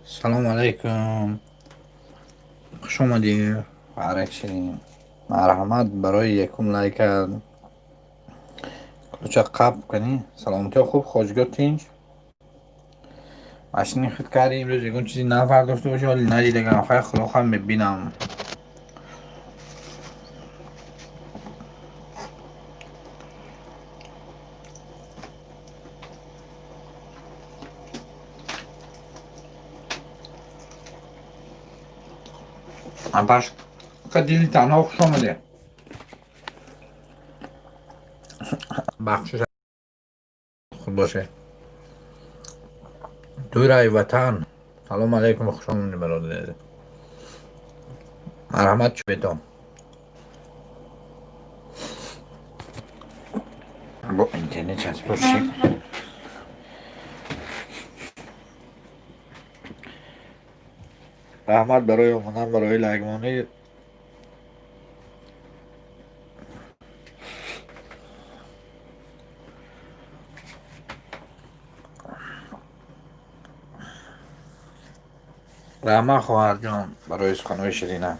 سلام علیکم. خوش آمدی. بارک شدیم. مرحمت برای یکم لایک کلوچه قبل کنی. سلامتی خوب خوشگاه تینج ماشین خود کاری امروز یکون چیزی نفرداشته باشه ولی ندیدگم خیلی خدا خواهم ببینم. اپاشکا دیدی تنها خوش آمده. بخشش خود باشه. دورای وطن. سلام علیکم خوش آمدی برادر. مرحمت چه بیتم با اینترنت چسب باشی. رحمت برای اومدن برای لگمانه. رحمت خواهر جان برای سخنوی شیرینه.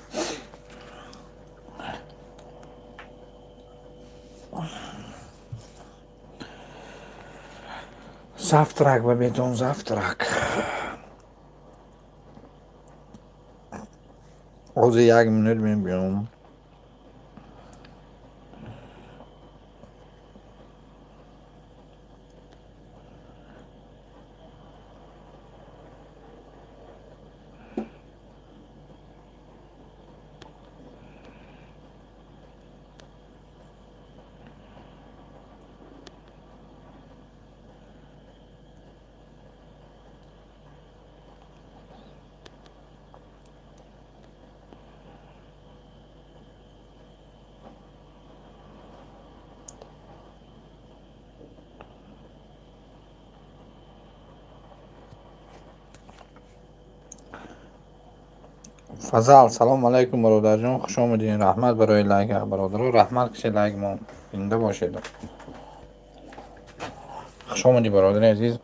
زفترک و بیتون زفترک روز 1 مینوت میم بیام. فضل سلام علیکم برادر جان خوش آمدین. رحمت برای لایک برادر و رحمت کسی لایک ما بینده باشید. خوش آمدی برادر عزیز.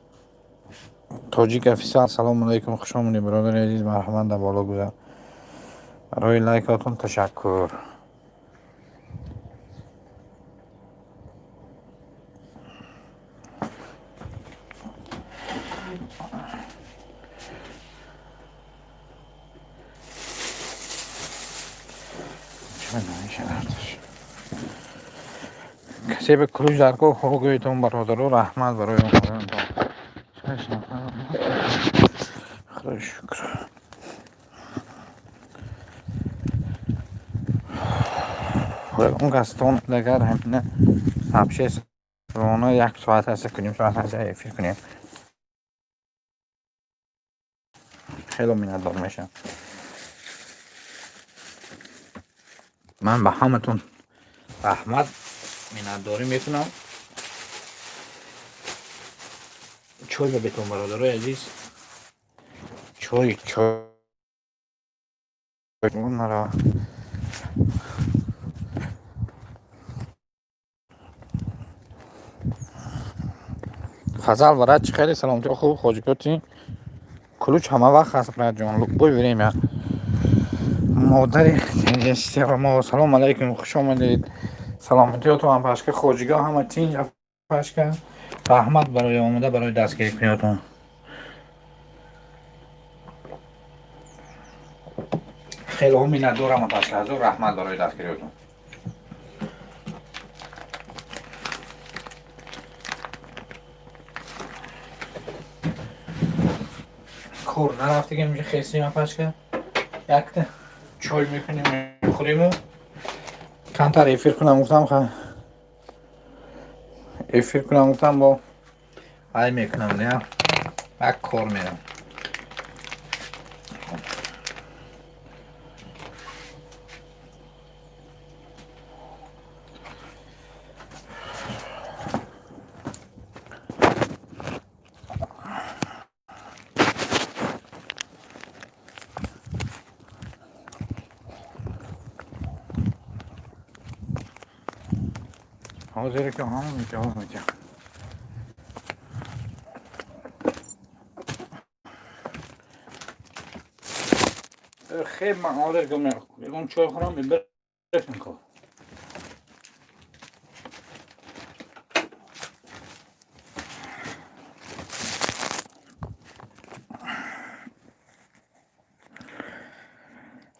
تاجیک افیسال سلام علیکم خوش آمدی برادر عزیز. مرحمت در بالا گذار. برای لایکاتون تشکر. کسی به کلوش در کو خوگویتون برادر و رحمت برای اون. خدا شکر. اون گستون لگر همینه همیشه رونا 1 ساعت هست کنیم ساعت هست فکر کنیم خیلی میندار میشه. من به همتون رحمت مینداری میکنم. چای بهتون برادرای عزیز. چای اون را فضل ورد چه خیلی سلامتی خوب خوشگاتی کلوچ همه وقت هست برای جان بوی بریم یا مادر ما. سلام علیکم خوش آمدید. سلامتی تو هم پشکه خوشگاه همه تینج پشکه رحمت برای آمده برای دستگیری کنیاتون. خیلی هم مینت دارم پشکه از رحمت برای دستگیریاتون. کور نرفته که میشه خیستی هم پشکه یک چای میکنیم میخوریم و کمتر ایفیر کنم گفتم ایفیر کنم گفتم با های میکنم نه یک کار میرم. حاضره که همه میگه خیلی من آدر گمه یکم چای خورم برسیم کن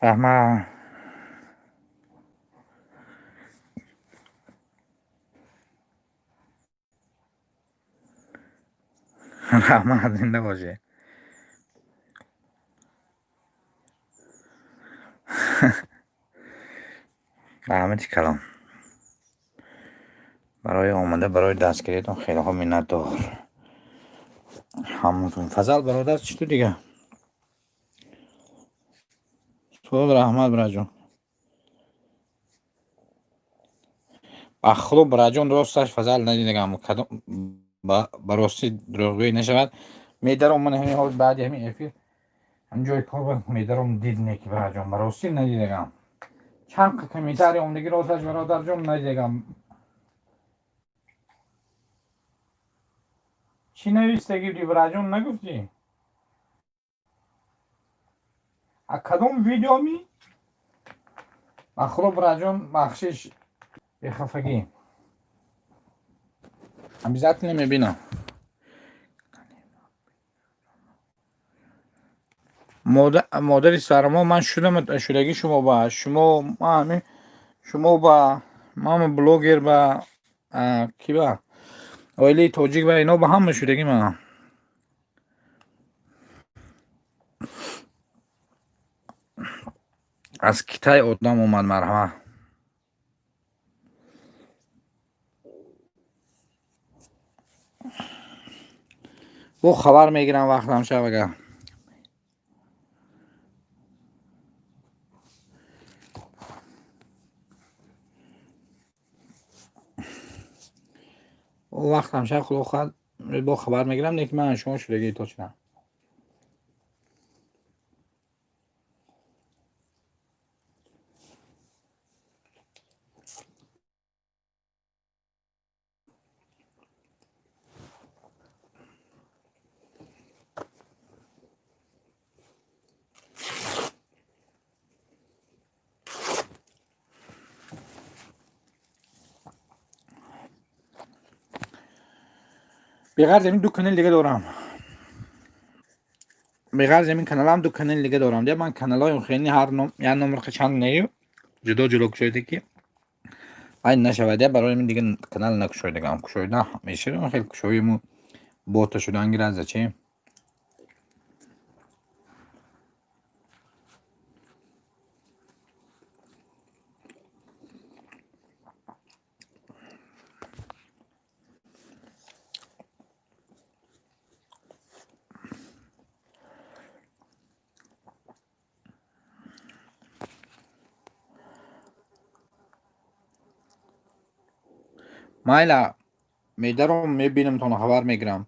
رحمت رحمت زنده باشه رحمتی کلام برای آمده برای دستگیریتون خیلی خوب منت دار همونتون فضل برادر چطور دیگه تو رحمت براجون اخلو براجون راستش فضل ندیدگم کدوم براستی دروغگویی نشود میدارم من همین حال بعد همین افیر همجای کار میدارم دید نیکی براجون براستی ندیدگم چند کمیتاری اومدگی راستش برادر جون ندیدگم چی نویستگی دی براجون نگفتی کدوم ویدیو می اخلو براجون بخشش به خفگی همزت نمیبینم مادری سرما من شدم شدگی شما با شما ما همه شما با ما بلوگر با کی با اویلی توجیک با اینا با هم شدگی من از کیتای آدم اومد مرحمت او خبر میگیرم وقتم شب اگر او وقتم شب خدا خواهد با خبر میگیرم نیک من شما شدگی تو چنم بغیر زمین دو کانال دیگه دارم بغیر زمین کانالم دو کانال دیگه دارم ده من کانالای خیلی هر نوع یا نمره چند نیو جدا جلو کشیده که این نشوده برای من دیگه کانال نکشویده گم کشویده میشه خیلی کشویمو بوتا شدن گرازه چی مایلا میدارم میبینم تو خبر میگیرم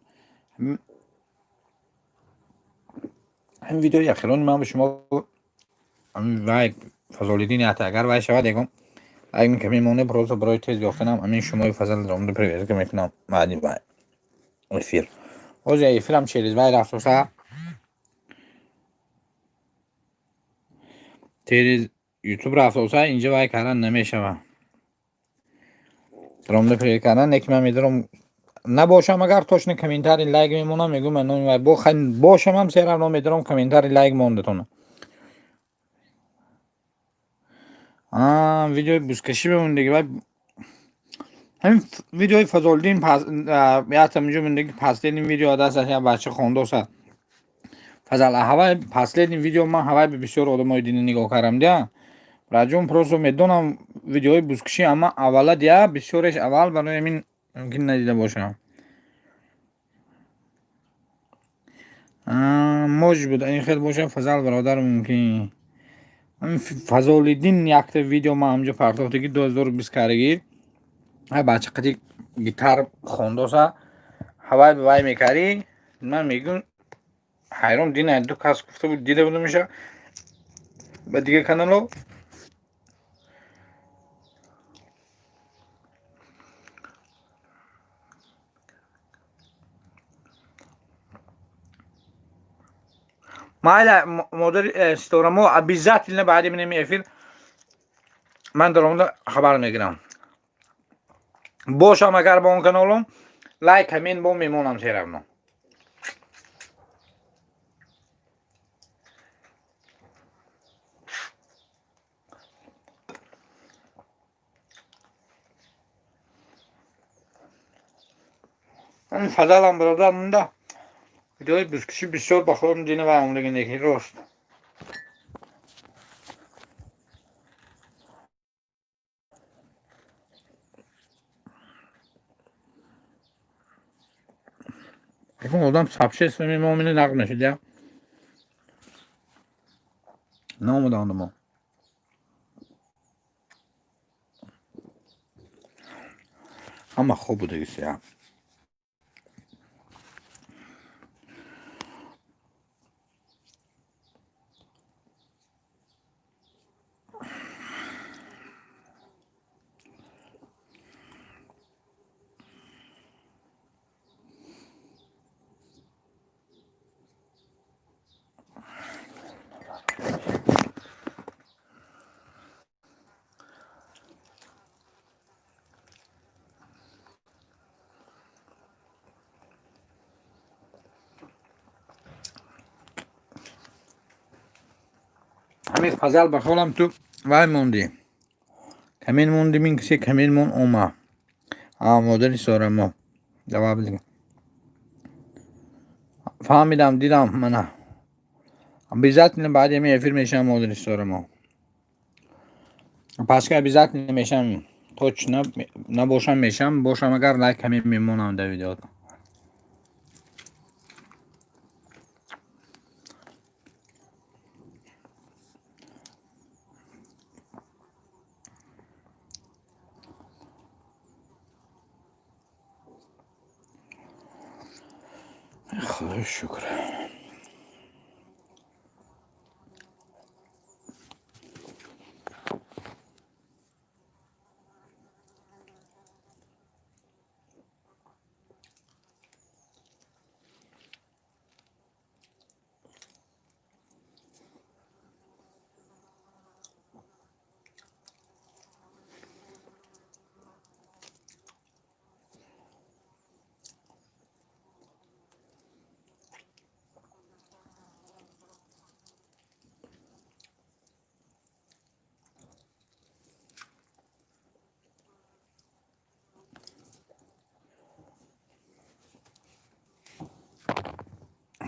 این ویدیو اخیران من به شما وای فضولیدین حتی اگر وای شود دیگم اگه کمی مونه پروسه برای تیز گفتنم همین شما فضل درام دو پریویز که میکنم بعدی وای افیر اوزی افیرم چیلیز وای رفتوسا تیریز یوتیوب رفتوسا اینجا وای کردن نمیشه درام دو پریویز کردن نیکی من میدارم نباشم اگر توشن کامنتاری لایک میمونم میگم من وای باشم هم سیرم میدارم کامنتاری لایک موندتونه ویدیوی بوسکشی بمون دیگه باید همین ویدیوی فضلدین پس یادم میاد من دیگه پسلین ویدیو دستش یا بچه خونده است فضل هوای پسلین ویدیو من هوای بسیار آدمای دینی نگاه کردم ده راجون پروسو میدونم ویدیوی بوسکشی اما اولا ده بسیارش اول برای من ممکن ندیده باشم موج بود این خیلی باشه فضل برادر ممکن فضلدین یک ویدیو ما همجا پرداختگی 2020 کارگی بچه قدی گیتار خونده است هوای به وای میکردی من میگم حیران دینه دو کس گفته بود دیده بوده میشه به دیگه کانالو mayli model storamı обязательно بعد من این efir من درامدا خبر میگیرم. باشم اگر با اون کانالم لایک همین با میمونم سیرم. این فضلم برادر مونده. ویدیوی بسکشی بسیار بخورم دینه و عمرگی نکی راست. یکم آدم سبشه اسمی مومنه نقل نشد یا نامده آنده اما خوب بوده گیسی یا همین فضل بخورم تو وای موندی کمین موندی من کسی کمین مون اوما مدل سارما جواب دیگه فهمیدم دیدم منه بیزت بعد یمی افیر میشم مدل سارما پس که بیزت نمیشم توچ نباشم میشم باشم اگر لایک کمین میمونم در ویدیو خدا شکر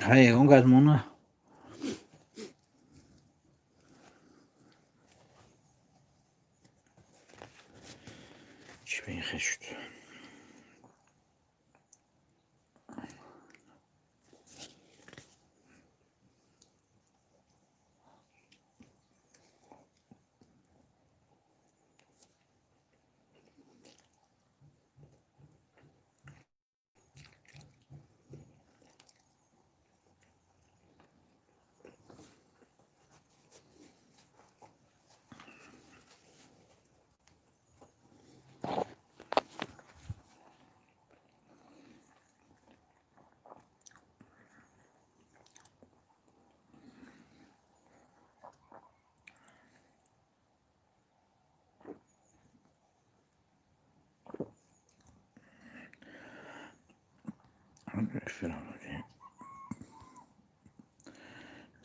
های اون قد مونه چی به این خیلی شد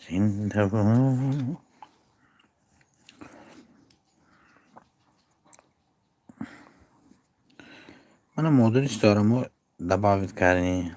زندگی من مدل استارمو دباوت کردی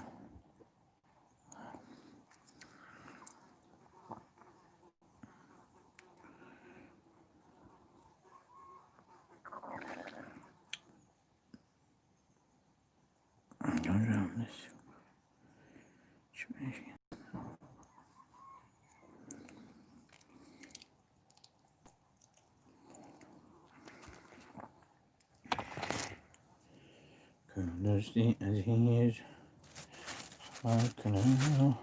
دوستی عزیز کنم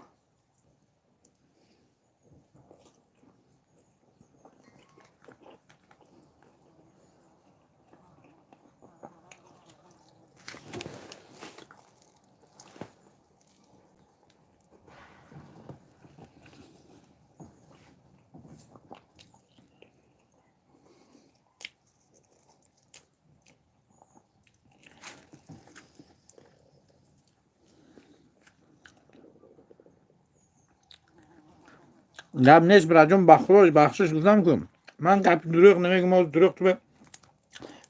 گپ نیست برای بخشش گفتم که من گپ دروغ نمیگم و دروغ تو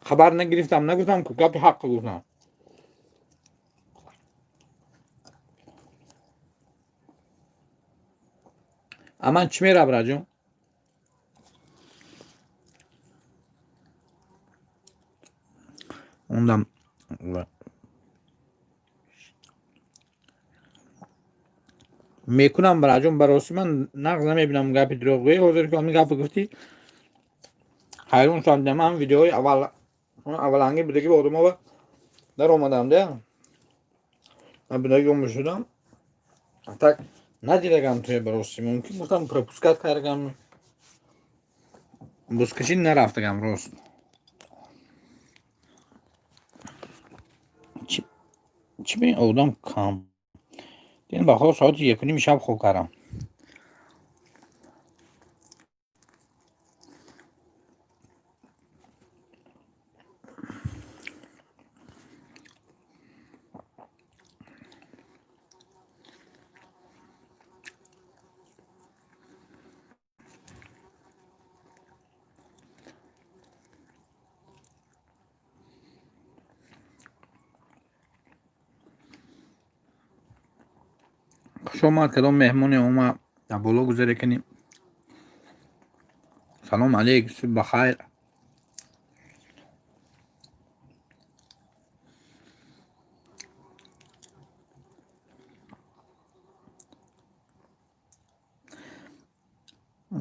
خبر نگرفتم نگفتم که گپ حق گفتم. اما چی میره برای اوندم میکنم برای براسی من نقض نمیبینم گپی دروغی حاضر که همین گپ گفتی حیرون شدم. من ویدیوی اولانگی بدگی با آدم در اومدم ده من بدگی اون بشدم так ندیدم توی براسی ممکن گفتم پروپوسکات کردم بسکشی نرفتم راست چی به این آدم کام دیدم بخواه ساعت 1:30 شب خوب کردم. خوش آمد کدام مهمونی اومد در بالا گذاره کنیم. سلام علیک بخیر.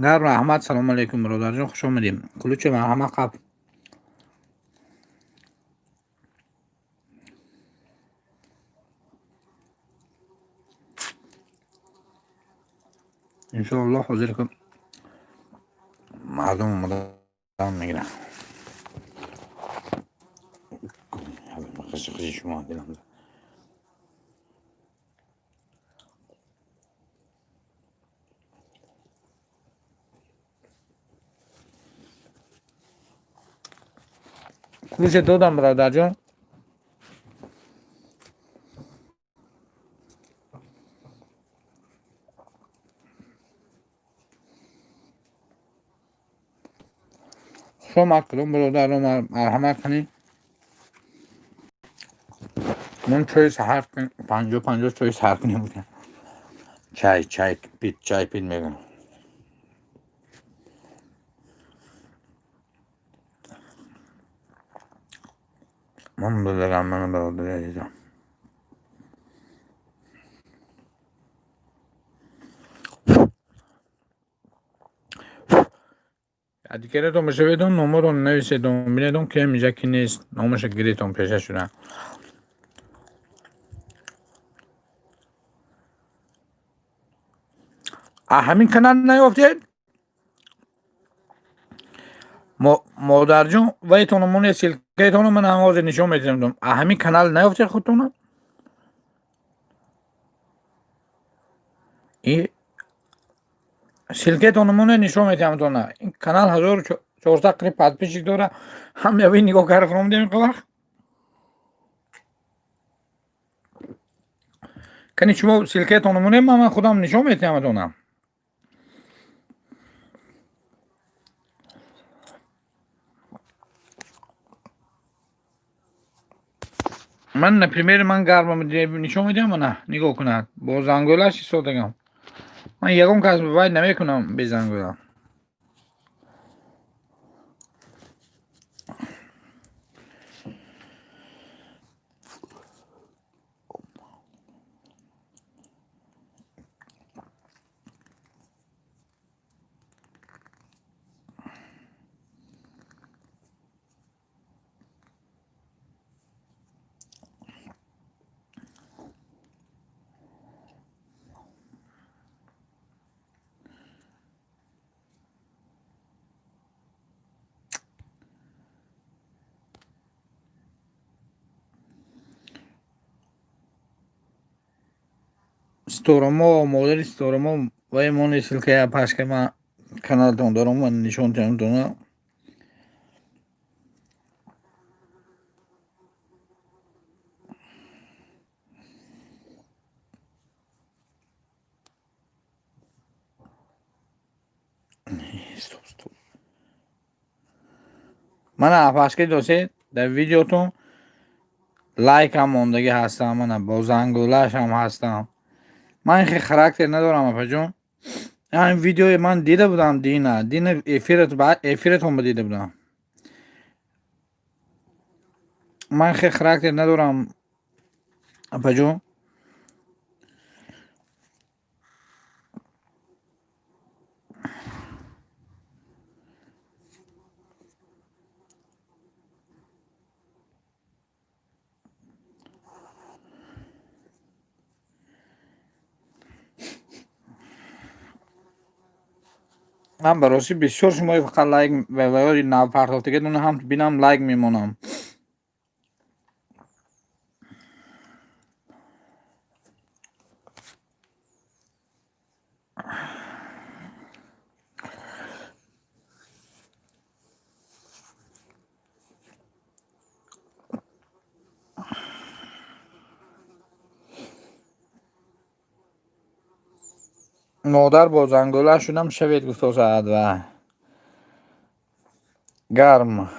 در رحمت سلام علیکم برادر جان خوش آمدیم. کلوچ مرحمت قبل انشاءالله حاضر کنم مردم مدام میگیرن. خشی شما دلم کلوچ دادم برادر جان. شما کدام برادر رو مرحمت کنید. من چای سحر کنیم 50 چای سحر کنیم بودم. چای پید میگم. من بدرم من برادر عزیزم. دیگرتون بشه بدون نمبر رو نویسیدون بیندون که میجا کی نیست نامش گریتون پیشه شدن. همین کانال نیافتید مادر جون وای تونمون سیلکیتون من آواز نشون میدم. همین کانال نیافتید خودتون این سیلکیتون نشون میدم تون. این کانال 1400 کلیپ подписчик داره. هم یه نگاه کردم دیدم که کنی شما سیلکیتون من خودم نشون میدم تون. من پریمیر من گرمم نشون میدم نه نگاه کنید با زنگوله‌اش سودگم. من یکم کس باید نمیکنم به زنگوله. استورما مدل استورما وای مون سیلکه اپاشکه من کانال تون دارم من نشون میدم تون. من اپاشکه دوسته در ویدیوتون لایک هم موندگی هستم. من با زنگولش هم هستم. من خیلی خراکتر ندارم اپا جون. این ویدیو من دیده بودم دین افیرتون دیده بودم. من خیلی خراکتر ندارم اپا جون. من براستی بسیار شما فقط لایک و نو پرداختگی دونه هم بینم لایک میمونم. مادر با زنگوله شدم شوید گفت ساعت و گرم.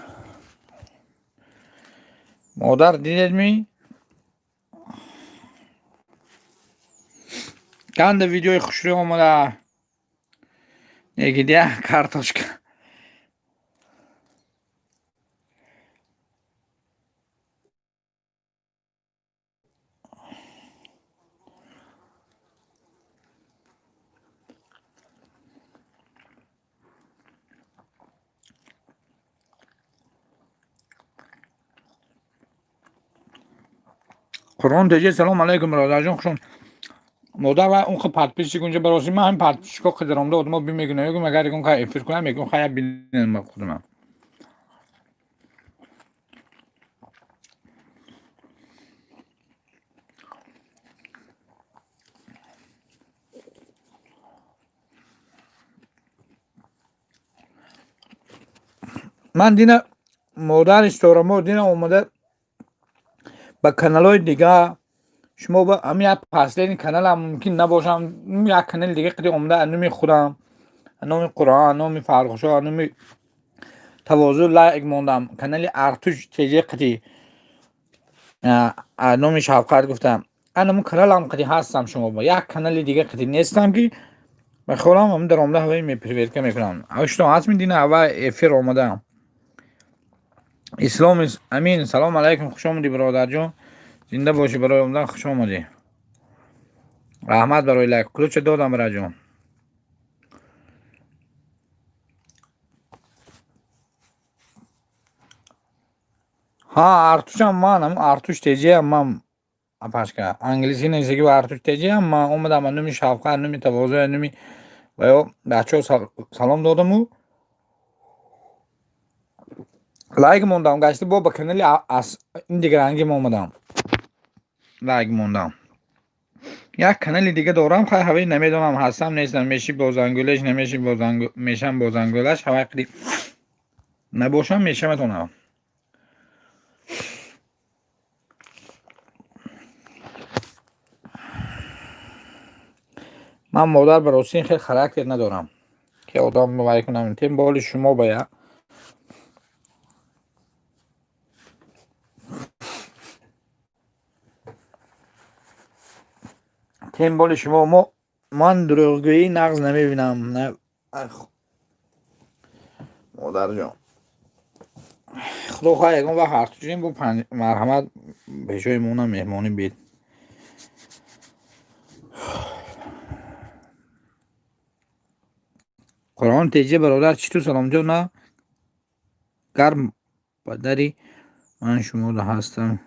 مادر دیدید می؟ کند ویدیوی خوشی آمده یکی دیگه کارتوشکا. قرآن تجه سلام علیکم برادر جون خوشم. مادر و اون خب پادپیشی کنجا براستی من همین پادپیشی که قدرم داد ما بیمیگونه یکم اگر یکم که افیر کنم یکم خیلی بینیم با خودم. من دینه مادر استورمو دینه اومده با کانالای دیگه شما با همین پاسلین این کانال هم ممکن نباشم. یک کانال دیگه قدی اومده انومی خودم انومی قرآن انومی فرقشا انومی تواضع لایک موندم. کانال ارتوش تیجه قدی انومی شافکات گفتم انومی کانال هم قدی هستم. شما با یک کانال دیگه قدی نیستم که بخورم هم در اومده هوایی میپریوید که میکنم. اوشتون هست میدینه هوا افیر اومده. اسلام امین سلام علیکم خوش آمدی برادر جون. زنده باشی برای اومدن خوش آمدی. رحمت برای لایک کلوچ دادم برای جون. ها ارتوش هم من ارتوش تیجی هم من اپاشکا انگلیسی نیست که ارتوش تیجی هم من اومدم انومی شافکات انومی تواضع انومی و بچه سلام دادم و لایک موندم گشتی با کانالی از این دیگه رنگی اومدم لایک موندم. یک کانال دیگه دارم خیلی هوایی نمیدونم هستم نیستم میشی با زنگولش نمیشی با میشم با زنگولش هوایی قدی نباشم میشم تونم. من مادر براستی خیلی خراکتر ندارم که آدم مبایی کنم. تیم بال شما باید تیم بال شما من دروغگویی نقض نمیبینم نه مادر جان. خدا خواهی یکم وقت هرتوچیم با مرحمت به جای مونم مهمانی بید. قرآن تیجه برادر چی تو سلام جو نه گرم پدری من شما ده هستم.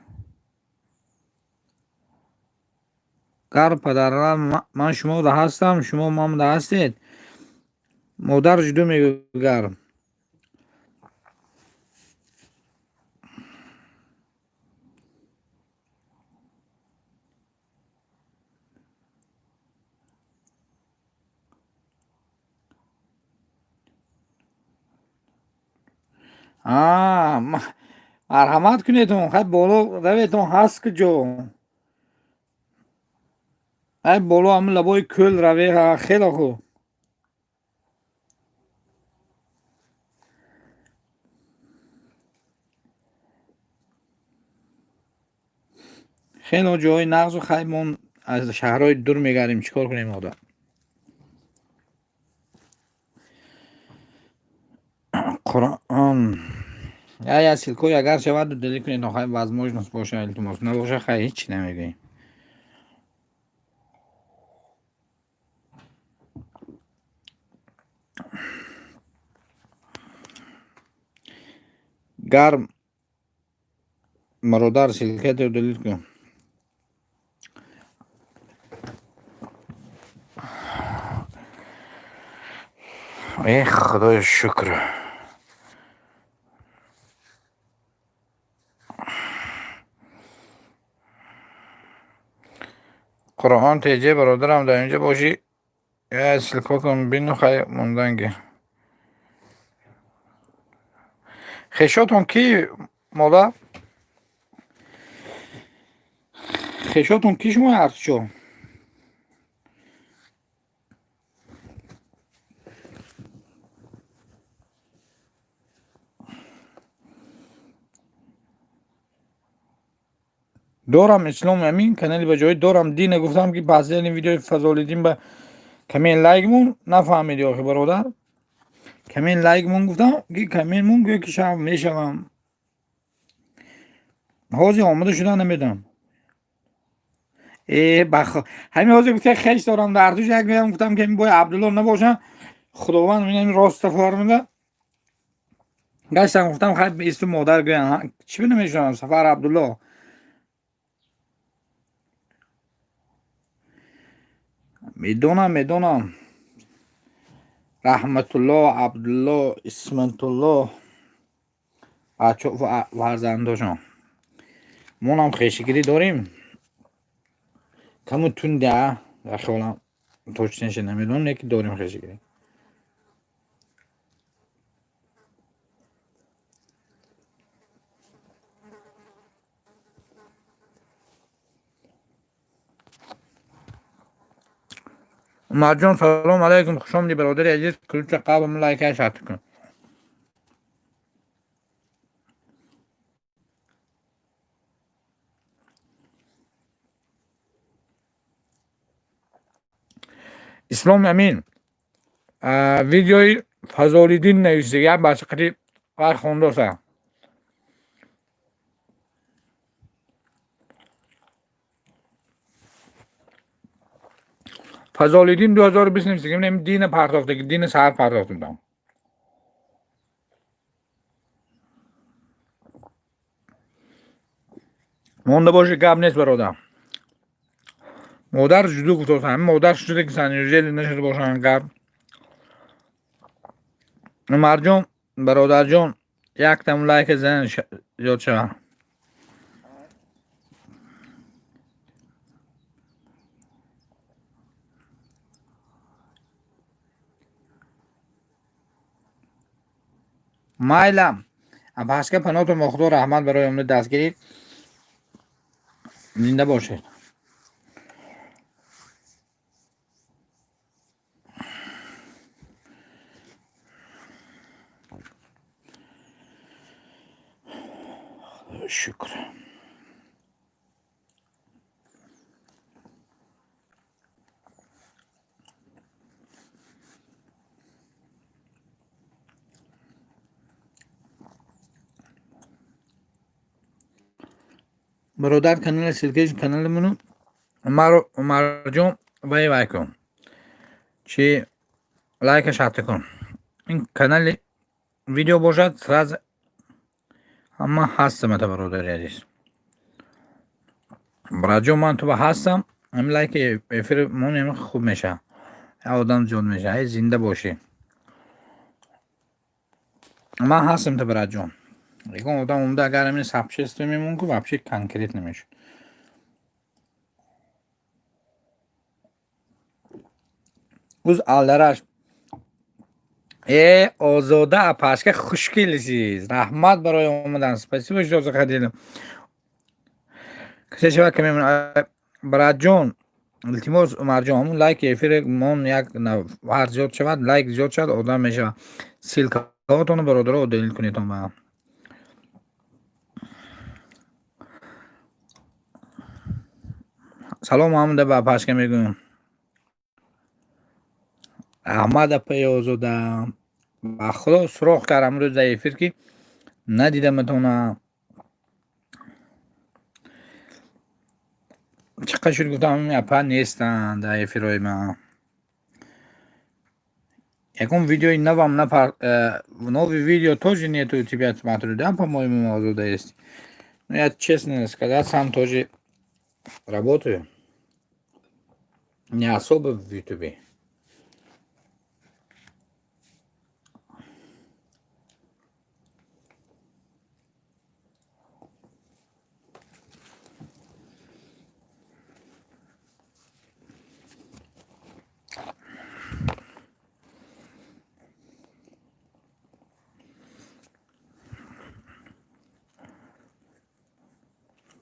گرم پدر من شما ده هستم شما مام ده هستید. مادر جدو میگو گرم. مرحمت کنیدون خیلی بالا رویتون هست که جو خیلی بالا همه لبای کل روی خیلی خوب. خیلی جای نقض و خیمون از شهرهای دور میگردیم، چیکار کنیم آدم؟ قرآن یا سیلکوی اگر شود و دلی کنید نخواهی وزموجنس باشه التماس نباشه خیلی هیچی نمیگی. گرم برادر سیلکت رو دلیل کن. ای خدای شکر. قرآن تیجه برادرم در اینجا باشی یا سیلکا کن بینو خیلی موندنگی. خیشاتون کی مولا؟ خیشاتون کی شما عرض شو؟ دورم اسلام امین کانال به جای دورم دینه گفتم که بعضی این ویدیو فضالیدین به کمین لایک مون نفهمیدی آخه برادر. کمین لایک مون گفتم که کمین مون گویا که شب میشم حوضی آمده شدن نمیدم. همین حوضی گفته خیش دارم در توش یک میدم گفتم که این بای عبدالله نباشن خداوند این راست فرموده. گشتم گفتم خیلی به اسم مادر گویم چی نمیشونم سفر عبدالله. میدونم رحمت الله عبدالله اسمت الله بچه ورزنداشون مونم خیشگیری داریم کمون تونده خیالم توچنش نمیدونم یکی داریم خیشگیری. مرجان سلام علیکم خوش آمدی برادر عزیز. کلوچ قبل لایک شرط کن. اسلام امین ویدیوی فضالیدین نوشته یک بچه قریب وقت خونده سه فضالیدین 2020 نوشته که من دین پرداخته که دین سر پرداخته بودم. مونده باشه گب نیست برادر. مادر جدو گفته همه مادر شده که سنجیلی نشده باشن گب. مرجان برادر جان یک تم لایک زن زیاد شد. مایلم اپاشکه پناتون مخدو رحمت برای امید دستگیری زنده باشید. شکر. برادر کانال سیلکیش کانال منو مرجان وای کن چی لایک شرط کن. این کانال ویدیو باشد سراز اما هستم تا برادر عزیز. برادر من تو هستم هم لایک افر مون خوب میشه آدم جون میشه زنده باشی. من هستم تا برادر یکم آدم اومده اگر همین سبچه میمون که واپسی کنکریت نمیشه. اوز آلدرش آزاده اپاشکه خوشگلیسیز رحمت برای اومدن سپاسی باشه دوست خدیدم کسی شود که میمون براد جون التماس مرجان همون لایک افیر مون یک هر زیاد شود لایک زیاد شد آدم میشه سیلکاتون برادر رو دلیل کنید با سلام محمد با Апашкахо میگم. احمد پیازوده با خدا سراغ کردم روز در افیر که ندیدمتون. چقدر شد گفتم این اپا نیستن در افیرهای من. یکم ویدیوی نوام новый видео тоже нету у тебя, смотрю, да, по-моему, мозу да есть. Ну, я честно сказать, сам тоже работаю. Не особо в ютубе.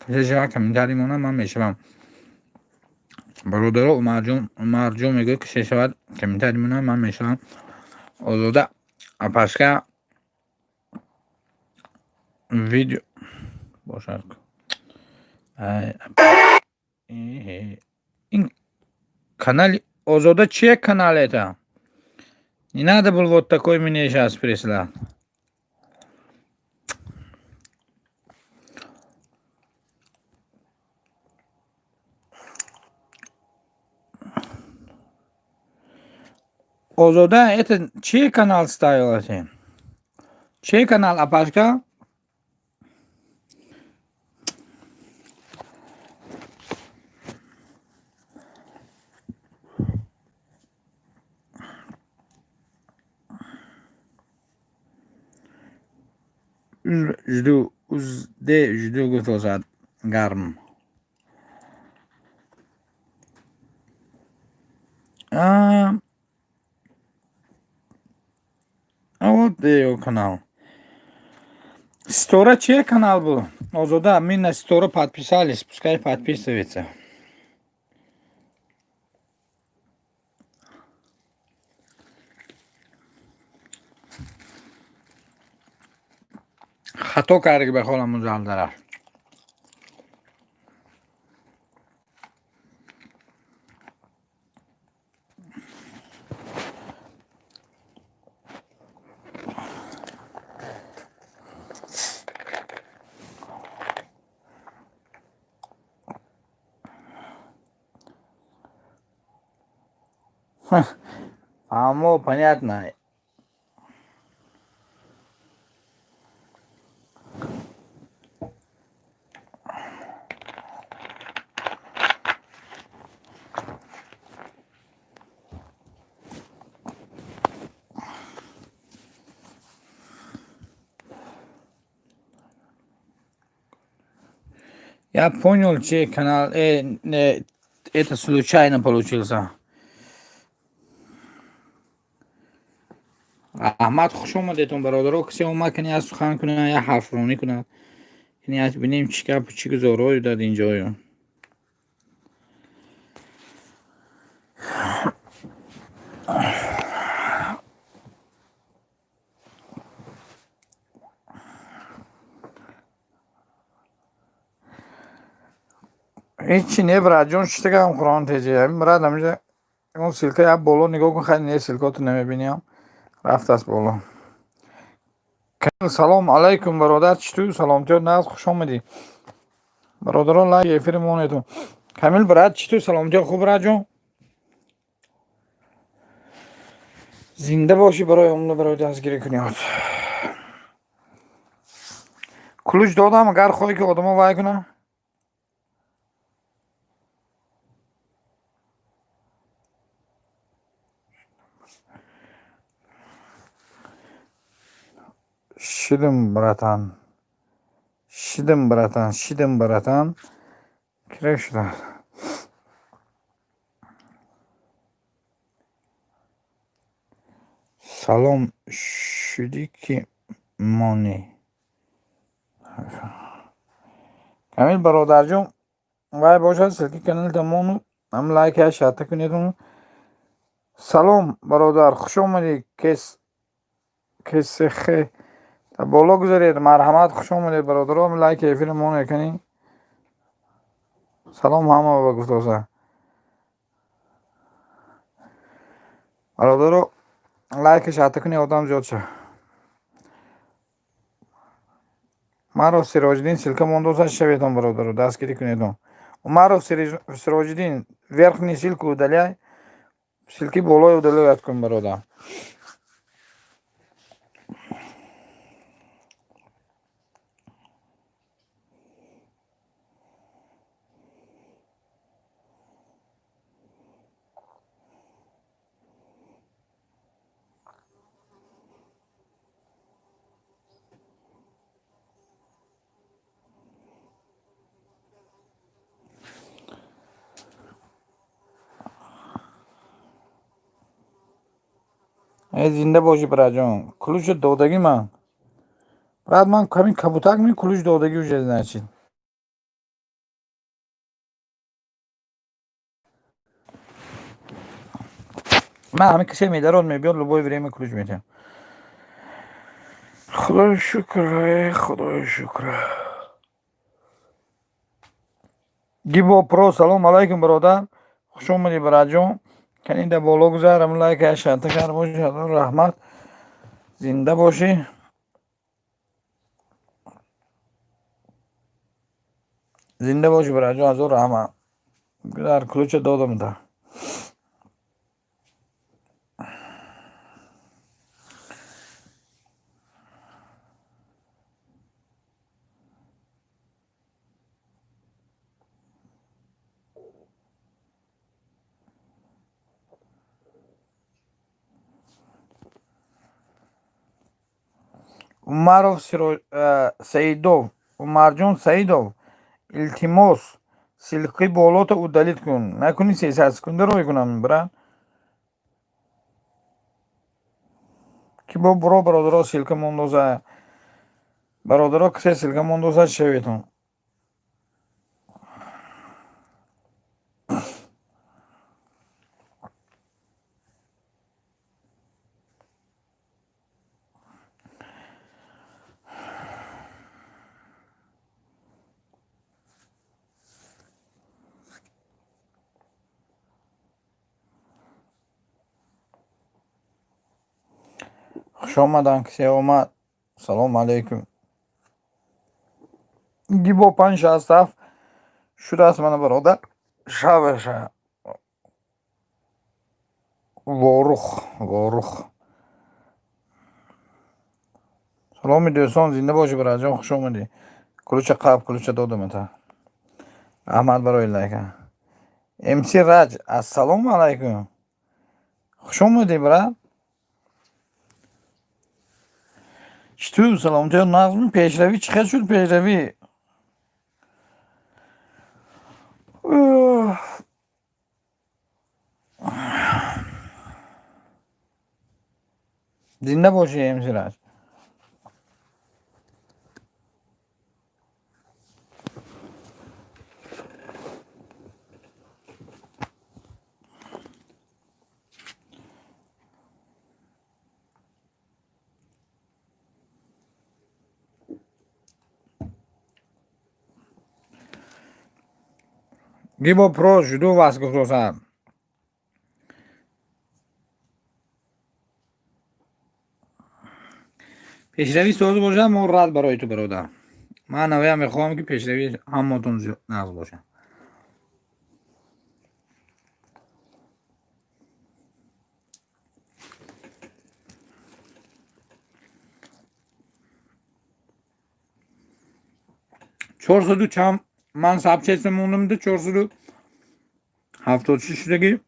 کسی کمی مونه من میشم бародаро марҷум мегӯяд ки чӣ шавад комментарий мунам ман мешавам озода Апашкахо видео бошад. ин канали озода чия канал это? Не надо было вот такой мне сейчас прислать. Озода, это чей канал ставил это? Чей канал Апашкахо? Жду гуфтозад гарм. Вот его канал. Стора чей канал был? Озода, мы на Стору подписались, пускай подписывается. خطا کردی که به خودم مزال داره. Amo, понятно. Я понял, чей канал. Это случайно получился. احمد خوش اومدیتون برادرها. کسی اومد که نیاز سخن کنه یا حرفرانی کنه که نیاز بینیم چی کپ چی گزارایی داد اینجا. هیچی نه برای جون شتگم قرآن تیجی همین برای همیشه اون سیلکه یا بالا نگاه کن. خیلی نه سیلکاتو نمیبینیم رفت است بالا. سلام علیکم برادر، چطور؟ سلامتی ناز خوش آمدی برادران. لایک افیرمون تو کامل برات چطور؟ سلامتی خوب راجون زنده باشی. برای اون برای دستگیری کنیات کلوچ دادم اگر خواهی که آدم وای کنه. شیدم براتان کرک شده. سلام شدی که مانی کامل برادر جون وای باشد سلکی کانال تمونو هم لایک ها شاته کنیدون. سلام برادر خوش آمدی. کس خی بالا گذارید. مرحمت خوش آمدید برادر. هم لایک افیرمون کنید. سلام همه با گفتگوزه برادر لایکش حتی کنی آدم زیاد شه مرا سراجدین سلکه موندوزه شویدم برادر دستگیری کنیدم و مرا سراجدین верхний силку удаляй, силки болой удаляй кун برادر. ای زنده باشی برادر. کلوچ دادگی من. بعد من کمی کبوتک می کلوچ دادگی و جز نچید. من همه کسی میدارد میبیاد لبای وریم کلوچ میتیم. خدای شکر خدای شکر. گیبو پرو سلام علیکم برادر. خوش اومدی برادر. کنین در بالا گذارم لایک اشتراک کرده باشی رحمت زنده باشی. زنده باشی برادر از رحمت. گذار کلوچ دادم ده. عمرو سعیدов عمرجون سعیدов التماس سلکی بالات удалит کن نکنی 300 سکنده روی کنم برا که با برادرها سلکه موندوزه برادرها کسی سلکه موندوزه شویتون خوش آمدن کسی آمد سلام علیکم گیبو 567 شده است من برادر شبشه وارخ سلام دوستان زنده باشی برادر خوش آمدی کلوچ قبل کلوچ دادم تا احمد برای لایک امسی رج السلام علیکم خوش آمدی برادر چطور سلام تو نظم پیشروی چقدر شد پیشروی زنده باشی امسی رج گیبو پرو جدو واس گفتم پیشروی ساز باشه مراد برای تو برادر من نویم میخوام که پیشروی همتون نقض باشه چهارصد چم من ثبت چیز موندم ده 476 شدگی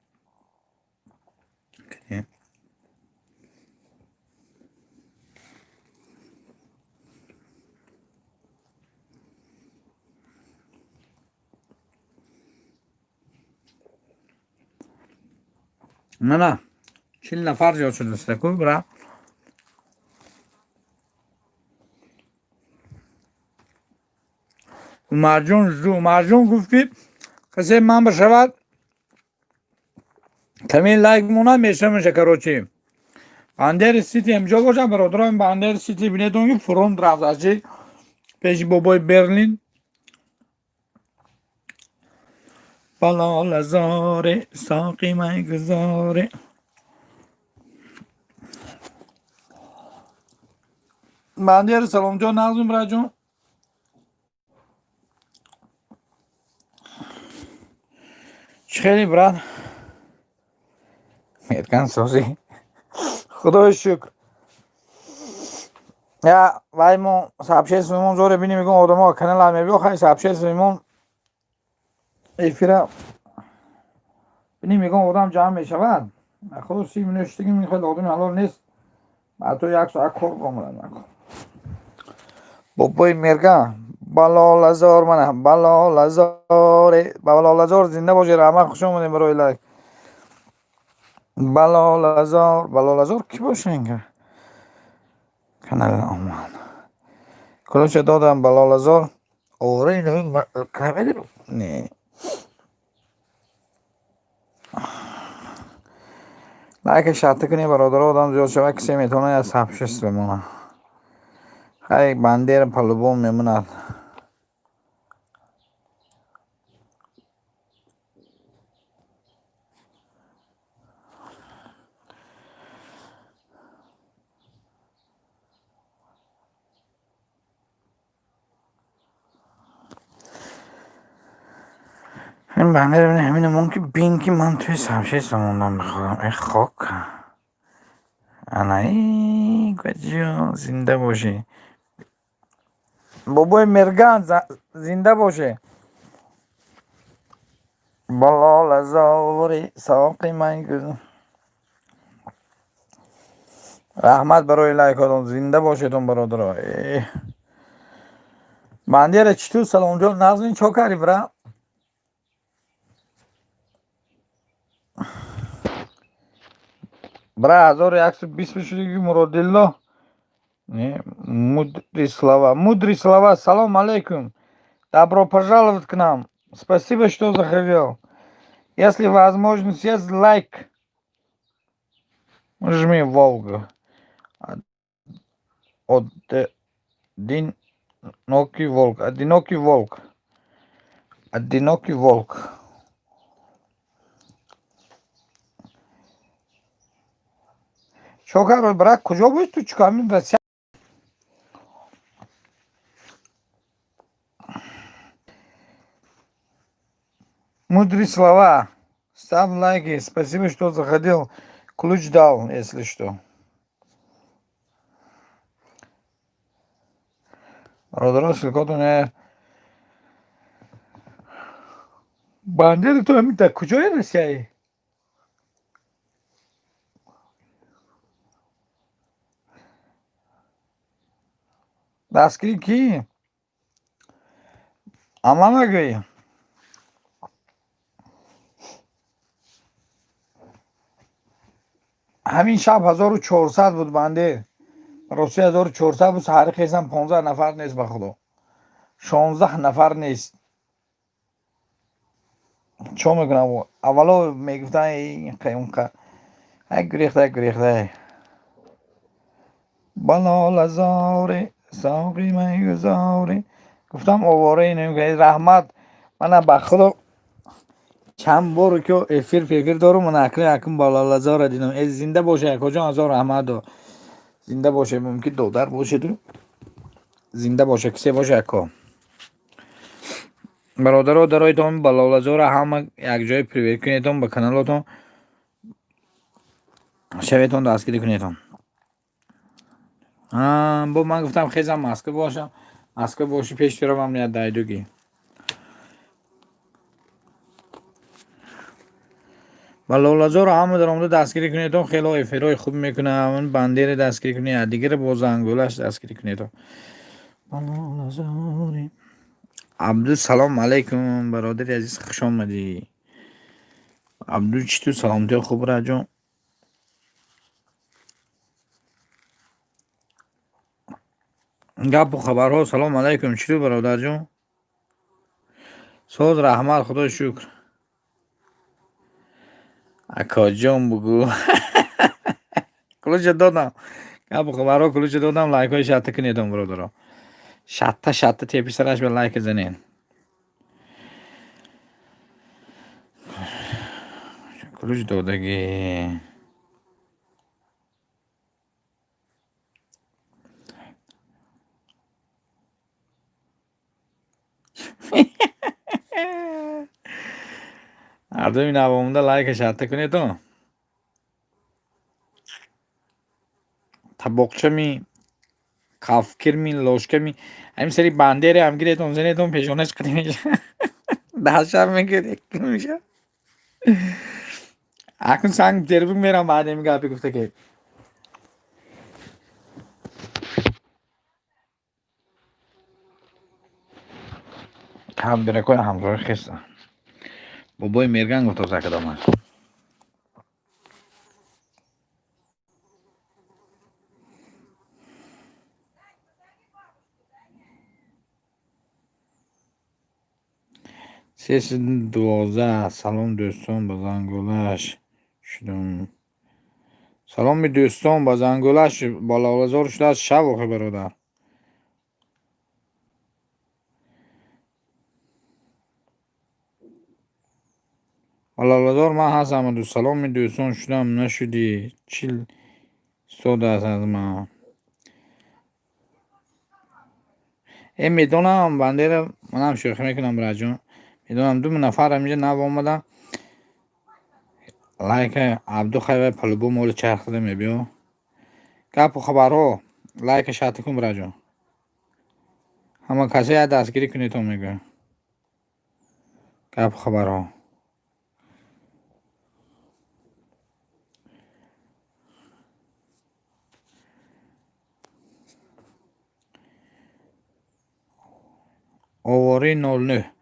نه 40 نفر زیاد شده است کو برا مرجون گفت که کسی من بشود کمی لایک مونه میشه کروچی باندر سیتی امجا باشه برادران باندر سیتی بینیدون که فرون رفت پیش بابای برلین بالا لزاره ساقی من گذاره. بندیار سلام جان نازم برا جان خیلی براد میرکن سازی خدای شکر. یا وای ما سابشه سویمون زوره بینی میگم آدما کانال هم بیو خیلی سابشه سویمون ایفیرا بینی میگم آدم جمع میشود خود سی منشتگی میخواد آدم حلال نیست بعد تو یک ساعت کار بمونم نکن بابای مرگا بالا لزار منه بالا لزاره بالا لزار زنده باشه رحمت خوش آمدیم برای لایک. بالا لزار کی باشه اینگه کانال آمان کلوچه دادم بالا لزار آره اینو کلمه دیرو نه لایک شرطه کنی برادر آدم زیاد شود کسی میتونه از سبشست بمونه خیلی بندیر پلوبون میموند. این بندیر بینه همینه ممکن بین که من توی سبشست موندم بخورم ای خاک انایی گجیو زنده باشه بابای مرگان زنده باشه. بالا لزاری ساقی من گذاره رحمت برای لایکاتون زنده باشیدون برادرها. بندیاره چطور سلام جان نازنین چو کاری برا برا 1120 بشدگی مرادالله мудрый слова. Салам алейкум. Добро пожаловать к нам. Спасибо, что заходил. Если возможность есть, лайк. Жми Волга. Одинокий волк. Одинокий волк. Одинокий волк. Шокар брат, куда будешь тут чеками? Мудрые слова. Ставь лайки. Спасибо, что заходил. Ключ дал, если что. Бародаро силкоту не. Бандери то ми так куда е Россия? Дастгирӣ кӣ? Амла нагӯӣ. ҳамин шаб 1400 буд банде. рости 1400 буд. саҳари хезам 15 нафар нест ба худо. 16 нафар нест. чо мекунам? аввало мегуфтан қимқа. ай гурехта. бало лазори соқи ман гузори. گفتم آواره نمیکنید رحمت من با خدا چند بار که افیر دارم من اکنون بالا لزار دیدم از زنده باشه کجا هزار احمد زنده باشه ممکن دودر باشه تو زنده باشه کسی باشه اکا برادر درایتون بالا لزار همه یک جای پریویت کنیدون با کانالاتون شویتون دستگیری کنیدون. با من گفتم خیزم ماسک باشم ماسک باشی پیش رو هم نیاد دایدوگی بالا رو همه در آمده دستگیری کنیدون خیلی افیرای خوب میکنه همون بندیر دستگیری کنید دیگر باز انگولش دستگیری کنیدون. عبدو سلام علیکم برادر عزیز خوش آمدی. عبدو چطور سلامتی خوب را جون گپ و خبرها. سلام علیکم چطور برادر جون ساز رحمت خدا شکر اکا جون بگو کلوچ دادم گپ و خبرها کلوچ دادم لایک های شرطه کنیدم برادر شرطه تیپی سرش به لایک زنین. کلوچ دادگی مردم این عوامونده لایکش حتی کنی تو табоқча ми кафкир ми лошка ми ҳамин сари бандере ҳам гиретон зенетон пешонаш қидӣ меша дахшам мегирд меша акун санг тербук мерам баъд ҳамин гапи гуфта ки ҳамдиракои ҳамроҳи хеста бобои мерган гуфта закадомад سیسی 12 سلام دوستان با زنگولش شدم سلام می دوستان با زنگولش با لالزار شده از شب آخه برادر با لالزار من هستم دو سلام می دوستان شدم نشدی چیل ساده است از من این میدونم بنده را منم شوخی میکنم برای میدونم دو نفر همینجا نو آمدن لایک عبدو خیوه پلوبو مول چرخ ده میبیو گپ و خبرها لایک شاید کن برای جان همه کسی ها دستگیری کنی تو میگه گپ و خبرها آواری 09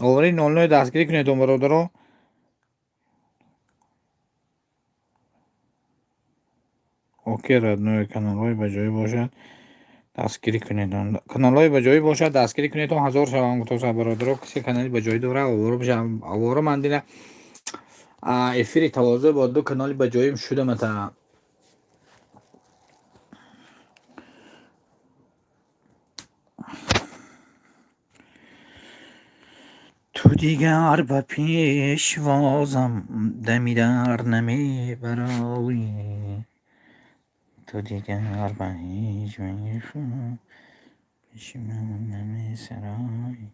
آواری 09 دستگیری کنید اون برادرها اوکی ردنوی کانال های بجایی باشد دستگیری کنید کانال های بجایی باشد دستگیری کنید اون 1000 شوام گفتم برادرها کسی کانالی بجایی دوره آوارو بشه آوارو من دیده افیری تواضع با دو کانالی بجاییم شده مثلا تو دیگر به پیشوازم دمی در نمی برایی تو دیگر به هیچ میخوام پیش من نمی سرایی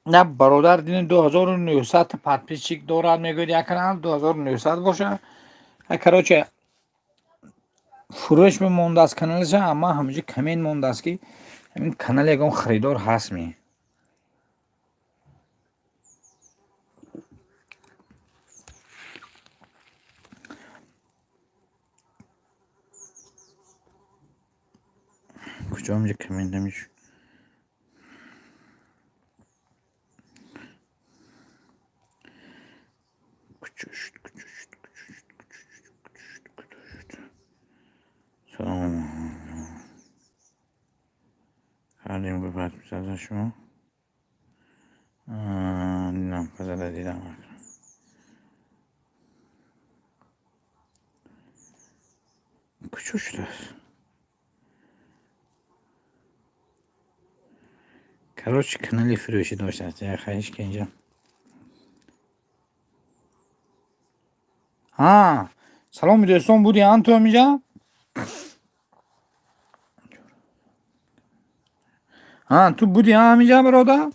نه برادر دین 2900 подписчик دارد میگوید یک کانال 2900 باشه کراچه فروش میمونده از کانالش اما همینجا کمین مونده است که همین کانال یکم خریدار هست می کجا همینجا کمین نمیشه سلام کردیم به بعد میسازه شما دیدم پزده دیدم کجا شده است کراچ کانالی فروشی داشته است یه خیش که اینجا سلام دوستان بودی هم تو اینجا تو بودی همینجا برادر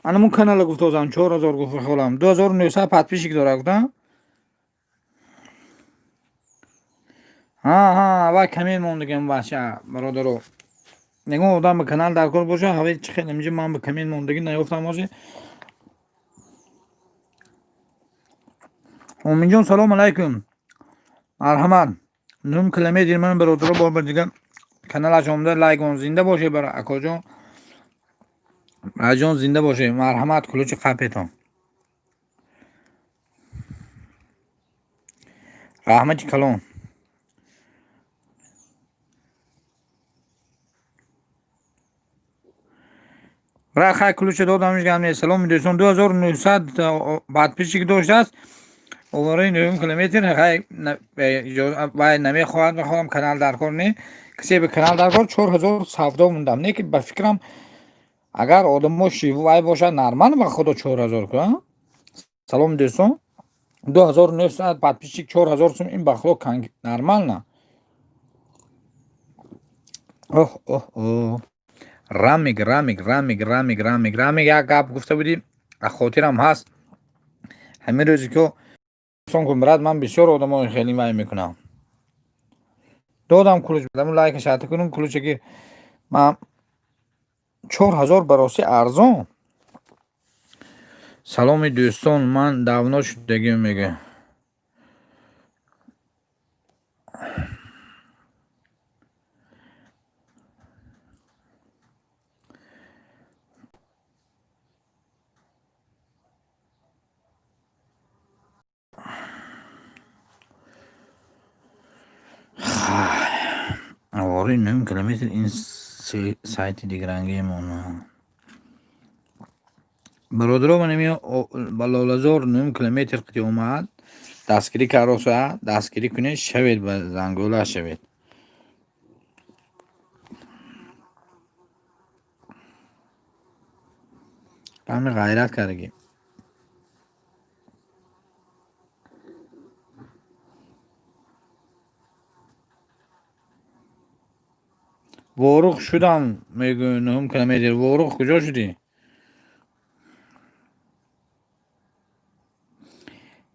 انمون کانال گفته بودم 4000 گفت خولم 2900 подписчик داره گفتم و کمین موندگم بچه برادرو نگم بودم به کانال در کار باشه هوای چه خیلی نمیشه من به کمین موندگی نیفتم باشه امین جان سلام علیکم مرحمت نوم کلمه دیر من برادرو بار دیگه کانال آمده لایک اون زنده باشه برای اکا جان جان زنده باشه مرحمت کلوچ قپتون رحمتی کلون رخ کلوچ دادمش گم سلام دوستان 2900 بعد پیشی که داشته است اووری 9 کیلومتر خای باید نمیخواد بخوام کانال در کار نه کسی به کانال در کار 4000 سفدا موندم نه که به فکرم اگر آدم شیوای باشه نرمال با خدا 4000 که سلام دوستان 2900 بعد پیشی 4000 سوم این بخلو کنگ نرمال نه اوه اوه اوه رامیگ یک گپ گفته بودیم خاطرم هست همین روزی که سون که مراد من بسیار آدم خیلی وای میکنم دادم کلوچ بدم لایک شات کنم کلوچ که من 4000 براسی ارزان سلام دوستان من давно شدگی میگه آوری 9 کیلومتر این سایت دیگرانگی مونه برادرو منمی بالالزار 9 کیلومتر قطعی اومد دستگیری کاروسا دستگیری کنه شوید به زنگوله شوید همین غیرت کردگی وارخ شدم میگه 9 کیلومتر وارخ کجا شدی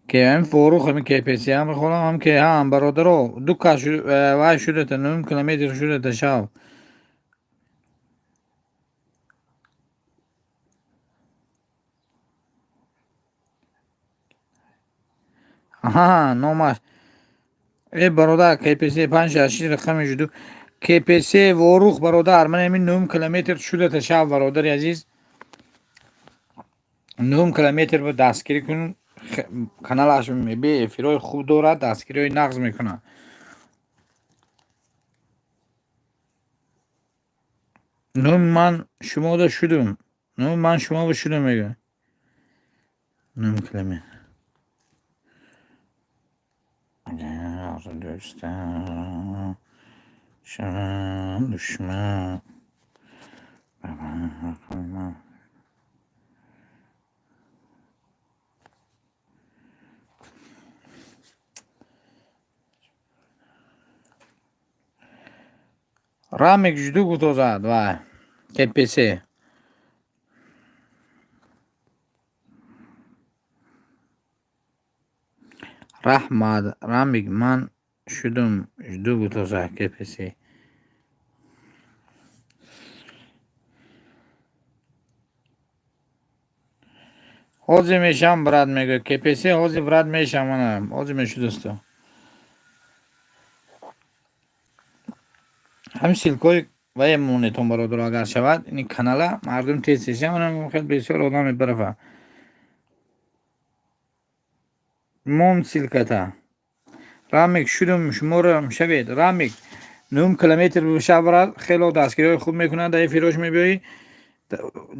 که هم فروخ هم که پیسی هم بخورم هم که هم برادرو دو کاش وای شده تا 9 کیلومتر شده تا شب آها نوماش ای برادر که پیسی 5 رقم جدو که پیسی وروخ برادر من همین 9 کیلومتر شده تا شب برادر عزیز 9 کیلومتر با دستگیری کن کانالش میبی فیروی خوب دارد دستگیری نقض میکنه نه من شما دا شدم نه من شما با شدم میگه 9 کیلومتر دوستان شما دشمن رامک جدو گوتو زد وای که پیسی رحمت رامک من شدم جدو گوتو زد که پیسی حوزی میشم براد میگه که پیسی حوزی براد میشم منم حوزی میشو دوستو همین سیلکوی وای مونیتون برادر اگر شود این کانالا مردم تیزیشم منم خیلی بسیار آدم برفه مون سیلکتا رامک شدم شما رو شوید رامک 9 کیلومتر به شب برد خیلی دستگیری خوب میکنه در فیروش میبیایی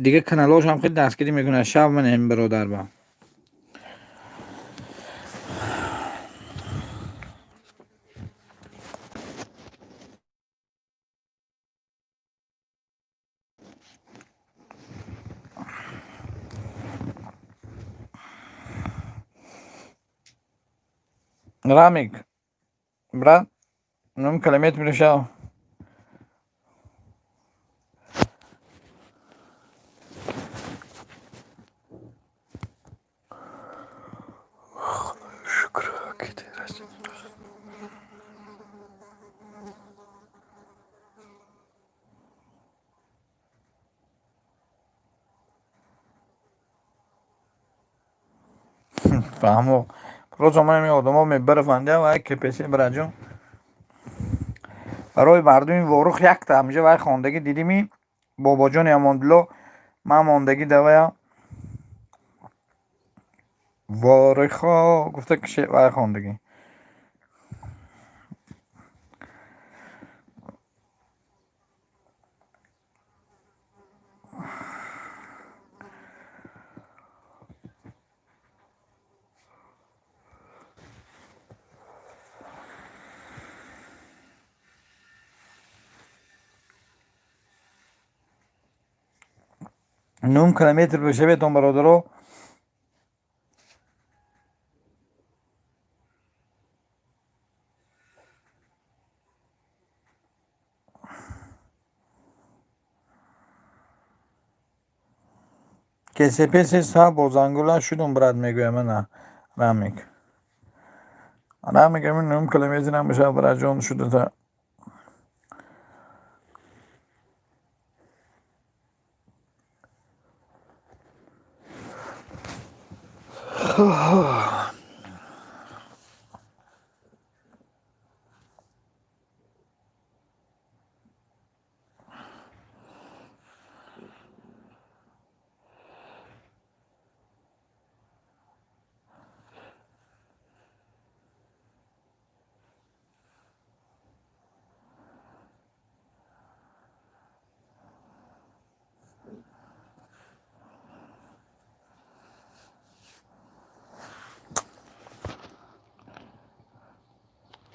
دیگه کانالاش هم خیلی دستگیری میکنه شب من هم برادر با رامک برد 9 کیلومتر به شب فهمو روز من می آدم ها می برفنده و یک کپیسی برجون برای مردمی وارخ یک تمجه وای خواندگی دیدیمی بابا جان اماندلو من ماندگی دویا وارخا گفته که وای خواندگی 9 کیلومتر بشه بهتون برادرو. کسی پیسی صاحب بازنگولا شدم برات میگویم نه رامیک من 9 کیلومتر هم بشه برات جان شده تا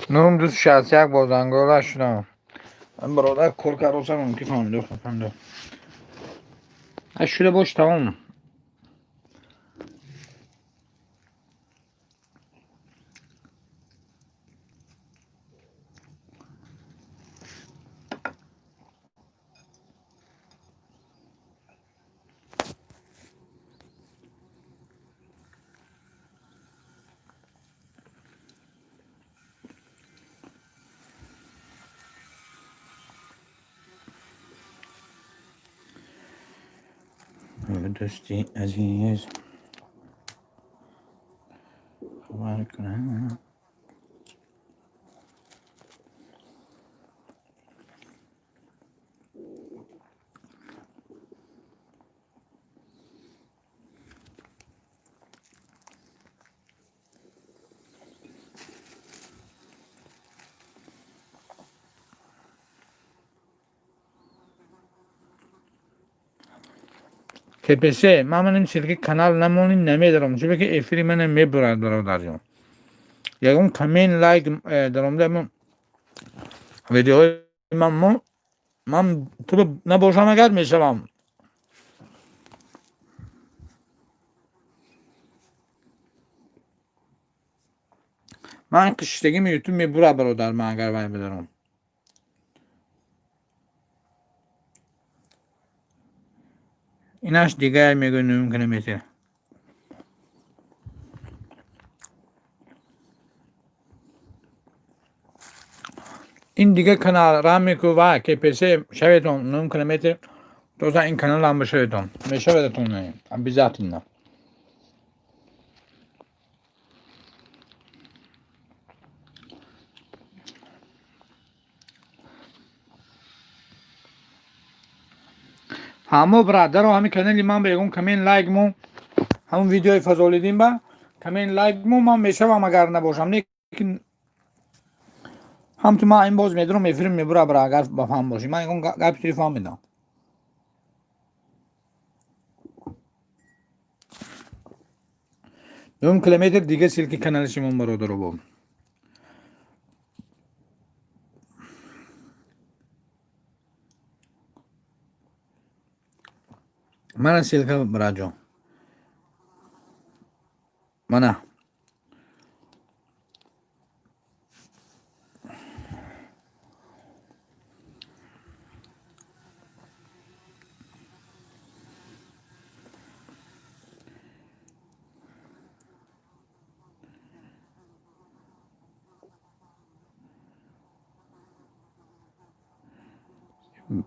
نوم 261 بازنگولا شدم. من برادر کل کارosam ki فهمیده. شده باش تمام. دوستی عزیز خبر کنم KPC من این چیزی کانال نمونی نمیدارم چون که افری من میبرد برادرم یکم کامنت لایک دارم دارم ویدیو من تو نباشم اگر میشم من قشتگی میتونم میبرد برادر من اگر وای بدارم ایناش دیگه میگه نمیکنه میشه این دیگه کانال را میکوه که پیسه شویتون 9 کیلومتر تو این کانال هم بشویتون میشه بدتون نه بیزات نه همو برادر و همین کانالی من بگم کامنت لایک مو همون ویدیوی فضولی دیم با کامنت لایک مو من میشه و اگر نباشم لیکن هم تو ما این باز میدونم میفرم میبره برای اگر بفهم باشی من یکم گپ تلفن میدم 9 کیلومتر دیگه سیلکی کانالش من برادر رو بود من سیلکا براجو منه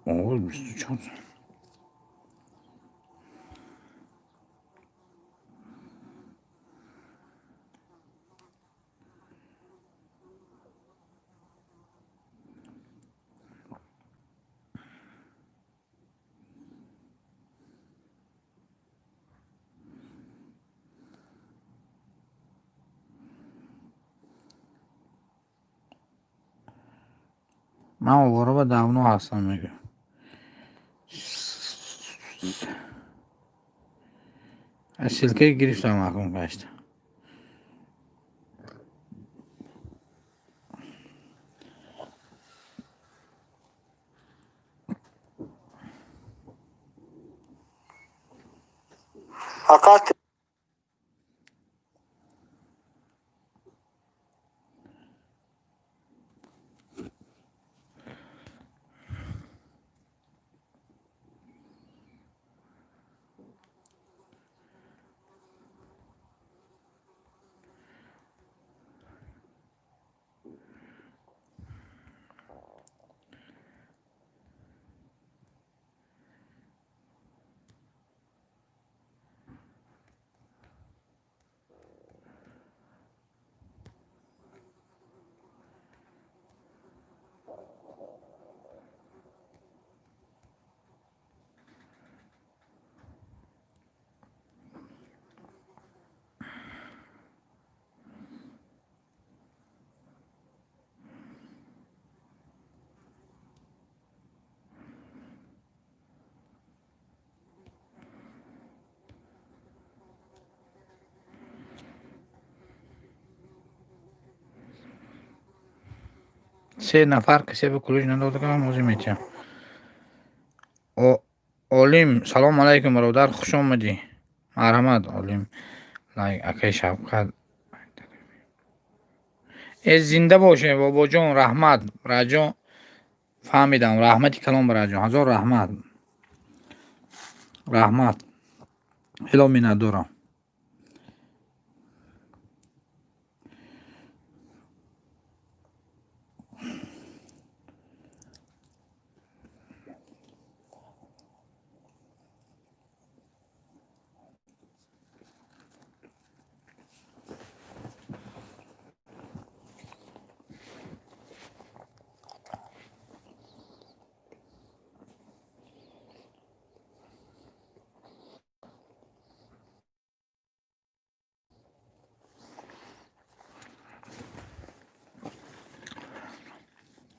اوه 24 من اوباره با دونو هستم میگه از سیلکه گرفتم اکن گشت فقط سه نفر کسی به کلوش نداده کنم موزی میتیم. اولیم سلام علیکم برادر، خوش آمدی. مرحمت اولیم لایک اکی شفقت از زنده باشه بابا جان. رحمت راجع فهمیدم، رحمتی کلام راجع هزار رحمت رحمت اعلامی ندارم.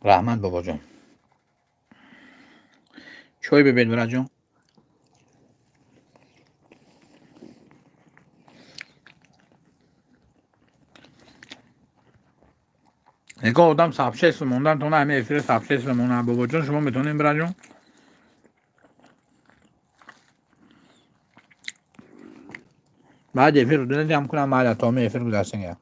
رحمت بابا جان چای ببین برا جان. نگاه آدم سبشه اسم موندن تونه همه افیر سبشه اسم موندن. بابا جان شما میتونین برا جان. بعد افیر رو دونه دیم کنم بعد اتامه افیر رو دستن گرم.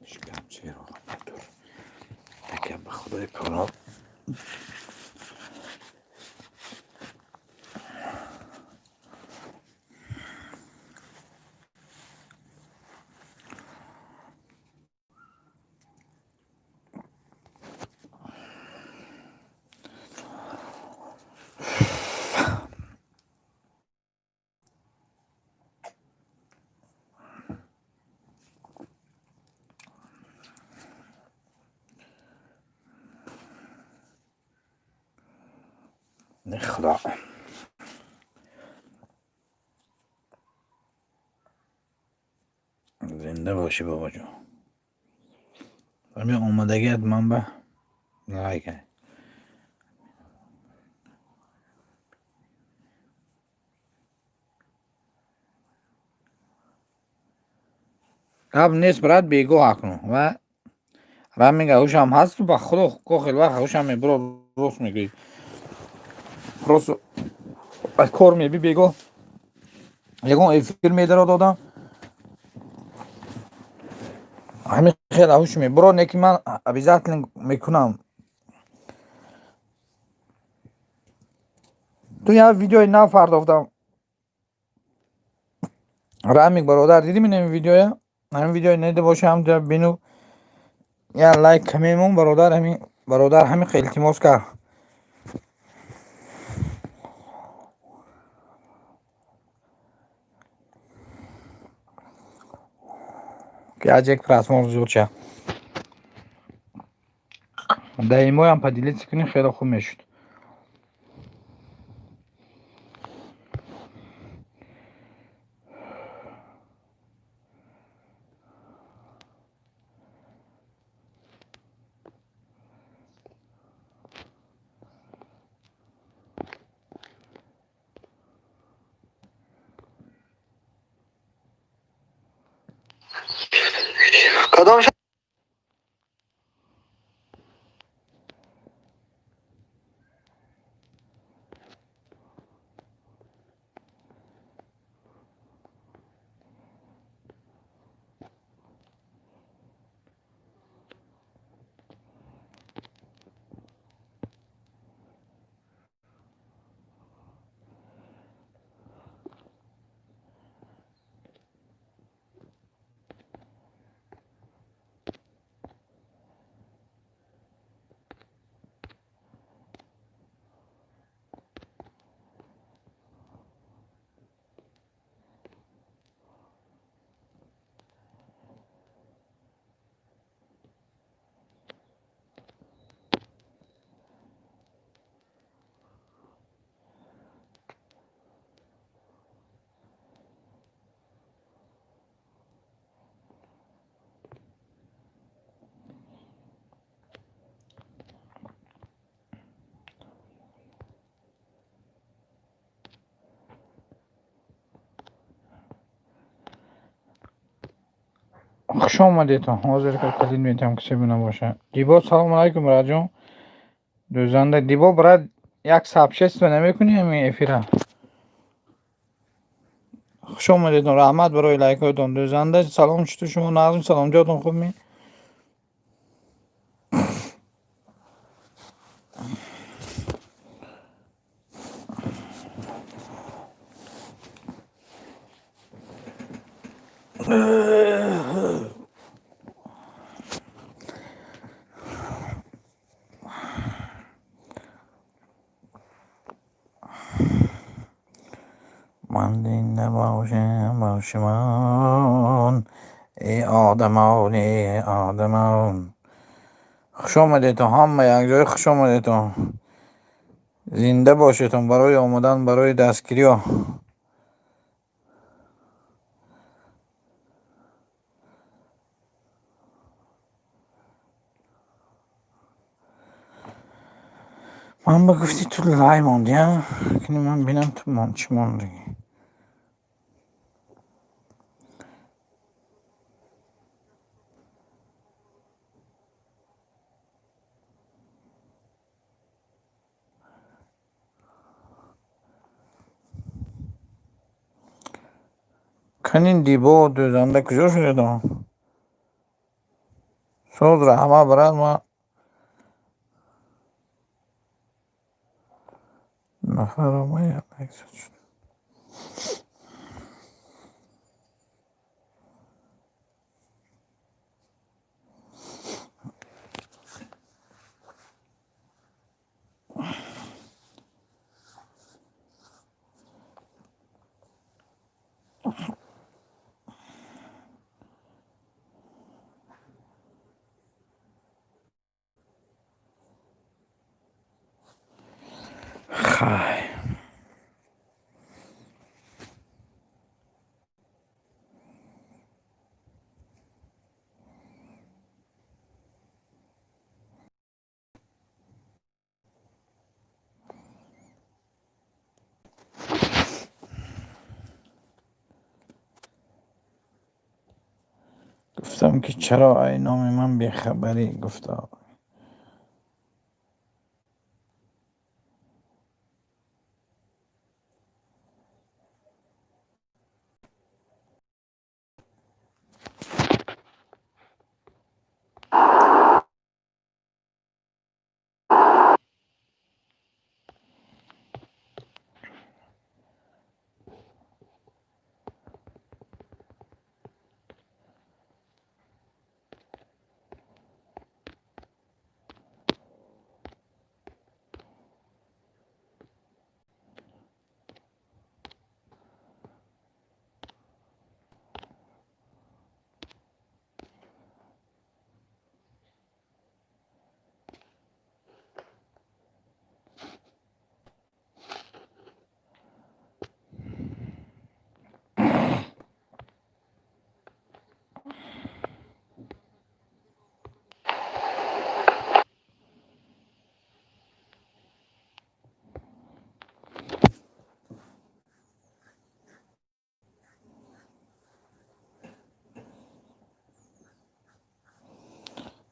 شکم چه رو دور تکم به خدای کارا. نخدا زنده باشی بابا جان. همین آمادگیت من به لایک قبل نیست برات بیگاه کنم و راه میگه هوشم هست و با خود خیلی وقت هوشم میبرو روز میگی روز از کار میبی بیگاه یکون افیر میده رو دادم همین خیلی هوش میبرو نکی من ابیزات میکنم تو یه ویدیوی نو پرداختم راه برادر دیدی من این ویدیویا همین ویدیوی نیده باشه هم جا بینو یا لایک کمیمون برادر همین خیلی التماس کرد که از یک پرسمون زود شه دایمو هم پدیلیت سکنی خیلی خوب میشد کدام خوش آمدید حاضر که کلید میتونم کسی بنا باشه دیبا سلام علیکم راجون دوزنده دیبا برات یک سابشست نمیکنی همین افیره خوش آمدید رحمت برای لایک هایتون دوزنده سلام چطور شما نازم سلام جاتون خوب می من زنده باشم ای آدمان ای آدمان خوش آمدید همه یک جای خوش آمدید زنده باشید برای آمدن برای دستگیری ها من بگفتی تو لای موندی ها کنی من بینم تو چی موندی کنین دیبا دوزنده کجا شده دو سوز رحمه برد ما نفر ما یک شد خای گفتم که چرا ای نام من بیخبری. گفتا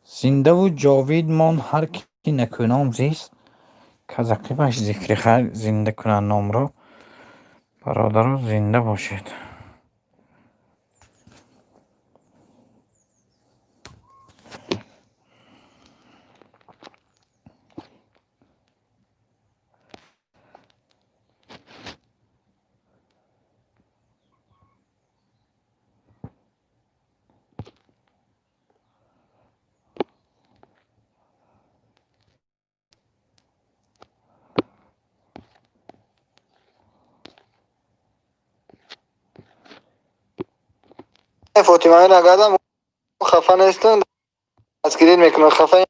زنده و جاوید مان هر کی نکونام زیست، که از عقیبش ذکر خیر زنده کنن نام را. برادرها زنده باشید. فاطمه نگادم خفه نیستن اسکرین میکنه خفه.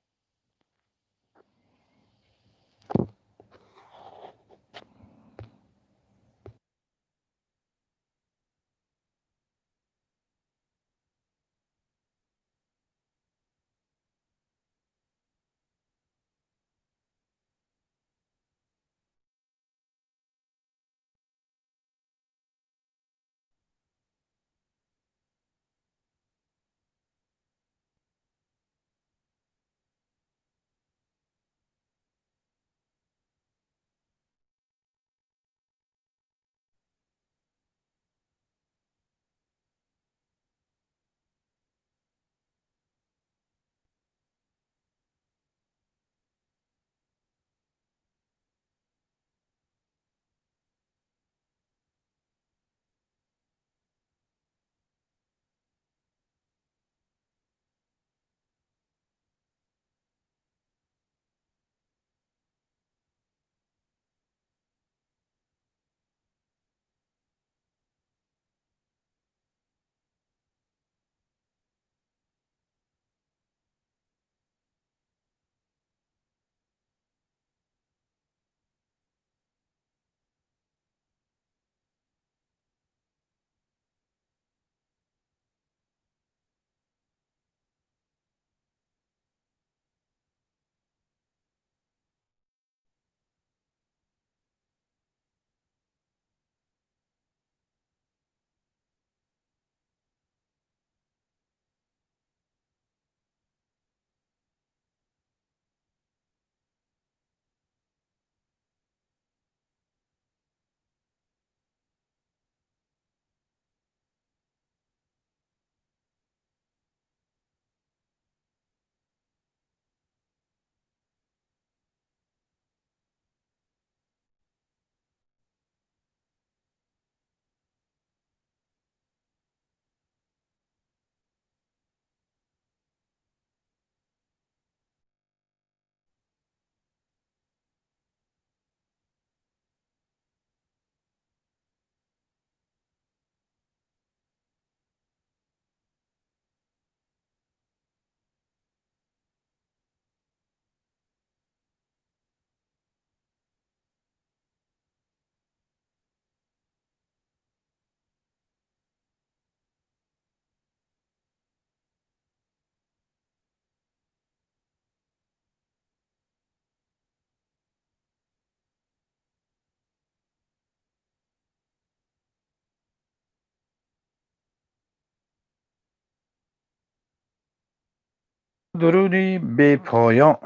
درودی به پایان.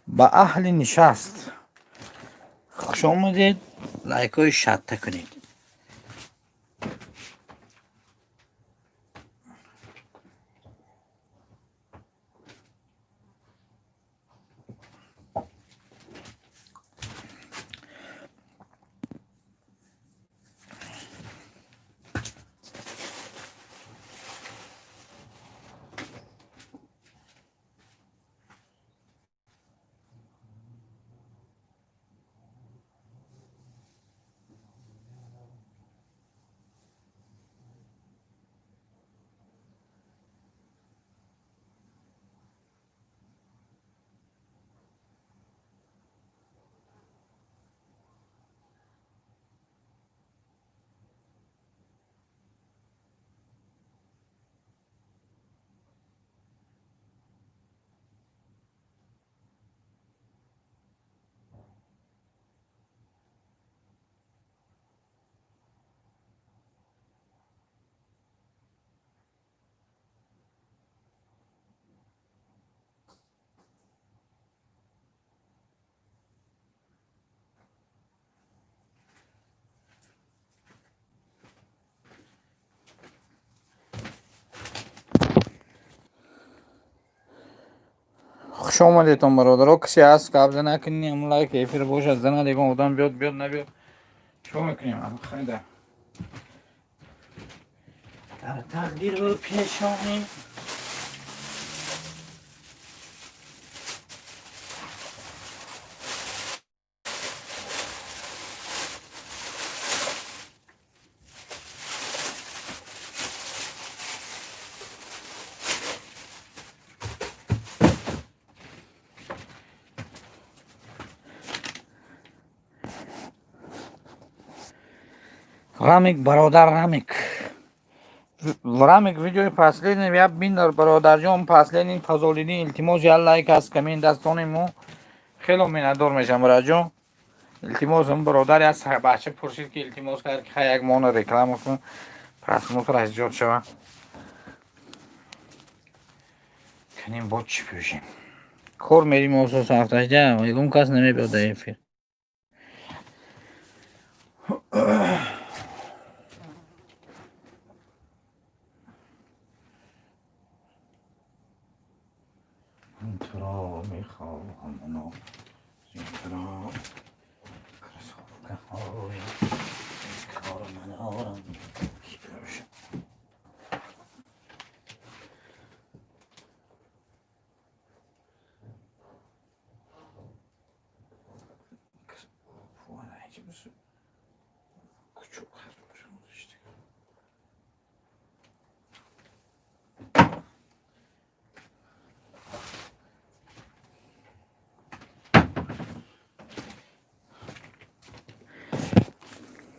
با اهل نشست خوش آمدید. لایک های شت کنید. خوش آمدیدتون برادرها. کسی هست قبضه نکنیم لایک افیر باشه زنه دیگه آدم بیاد نبیاد چو میکنیم خیلی در تقدیر رو پیش آمیم. Рамик, бародар Рамик. Рамик видеои последний я биндер бародарҷон последний фазолини илтимос я лайк аз камин дастони мо хело миннатдор мешам бароҷон. илтимос бародар аз бача пурсид ки илтимос кард ки хай як мона реклама кун просмотраш зиёд шава. Канем бо чӣ пӯшем кор мерим осос ҳафтаҷа ягон кас намебиёд дар эфир. Intro میخواهم اونو intro کسافه های کار من آرم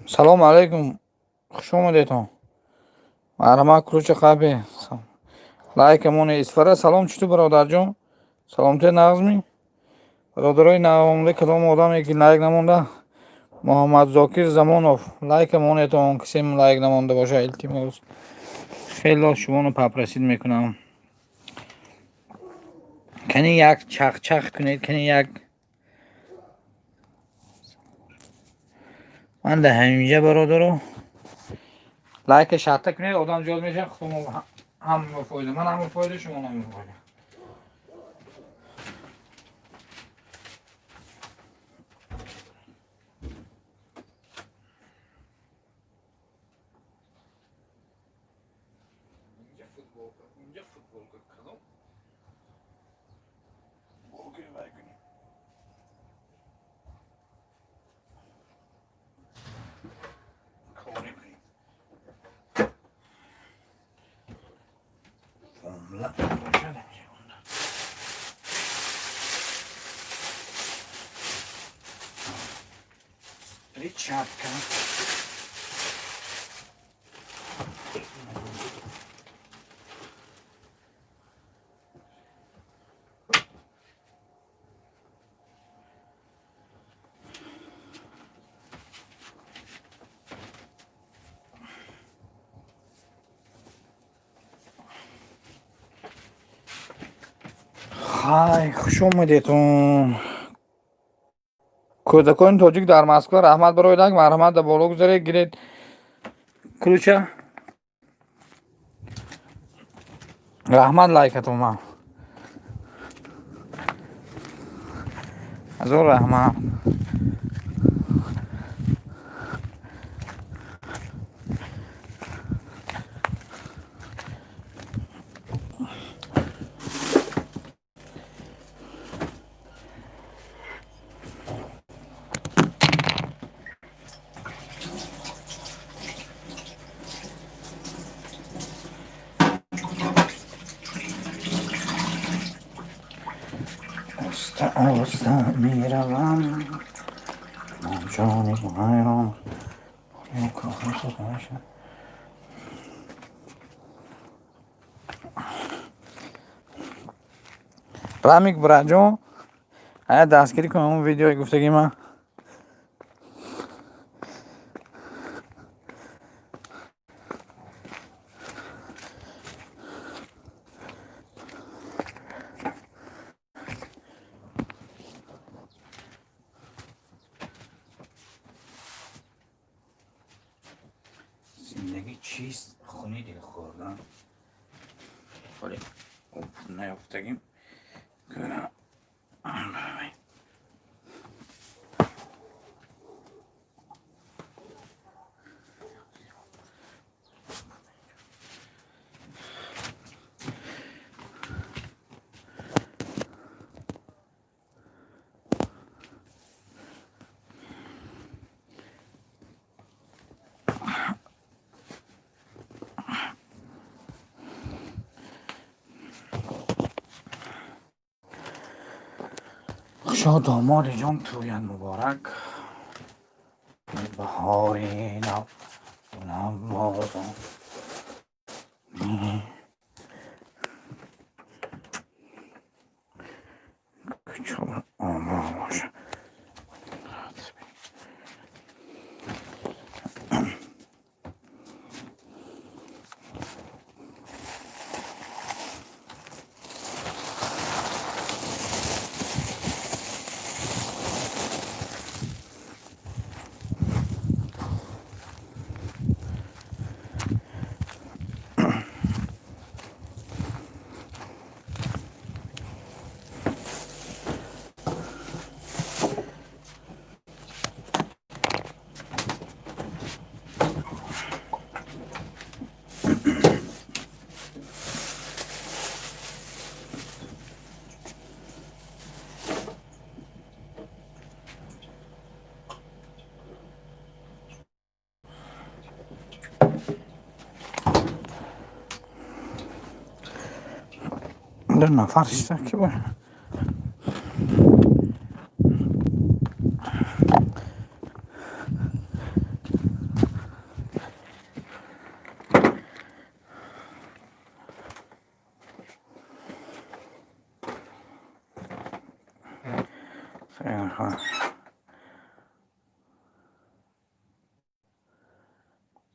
سلام علیکم خوش آمدیدتون. مرحبا کلوچ قبی لایکمون اسفره. سلام چطور برادر جان؟ سلامتی نغزمی برادرای نوامده کدام آدمی که لایک نمونده؟ محمد زاکر زمانوف لایکمون تون کسیم لایک نمونده باشه التماس خیلی شما رو پاپرسید میکنم. کنی یک چخ کنید. کنی یک من ده همینجا برادرو لایک شات کنید آدم زیاد میشه. شما هم مفایده من هم مفایده شما هم مفایده. Перчатка. های خوش اومدیتون. کودکان توجیک در مسکو رحمت برویدک مرحمت در بالا گذاره گیرید کلوچه رحمت لایکتون ما از اون رحمت آستا میروم جانی بایرام رامیک براجو آیا دستگیری کنم اون ویدیوی گفتگی من زندگی چیست؟ خونی دل خوردن ولی نیافتگیم کنم خوشا داماد جان تویت مبارک بهاری نوازم کچول آمار باشه در نفر işte ki bu.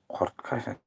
Kort kaçtı.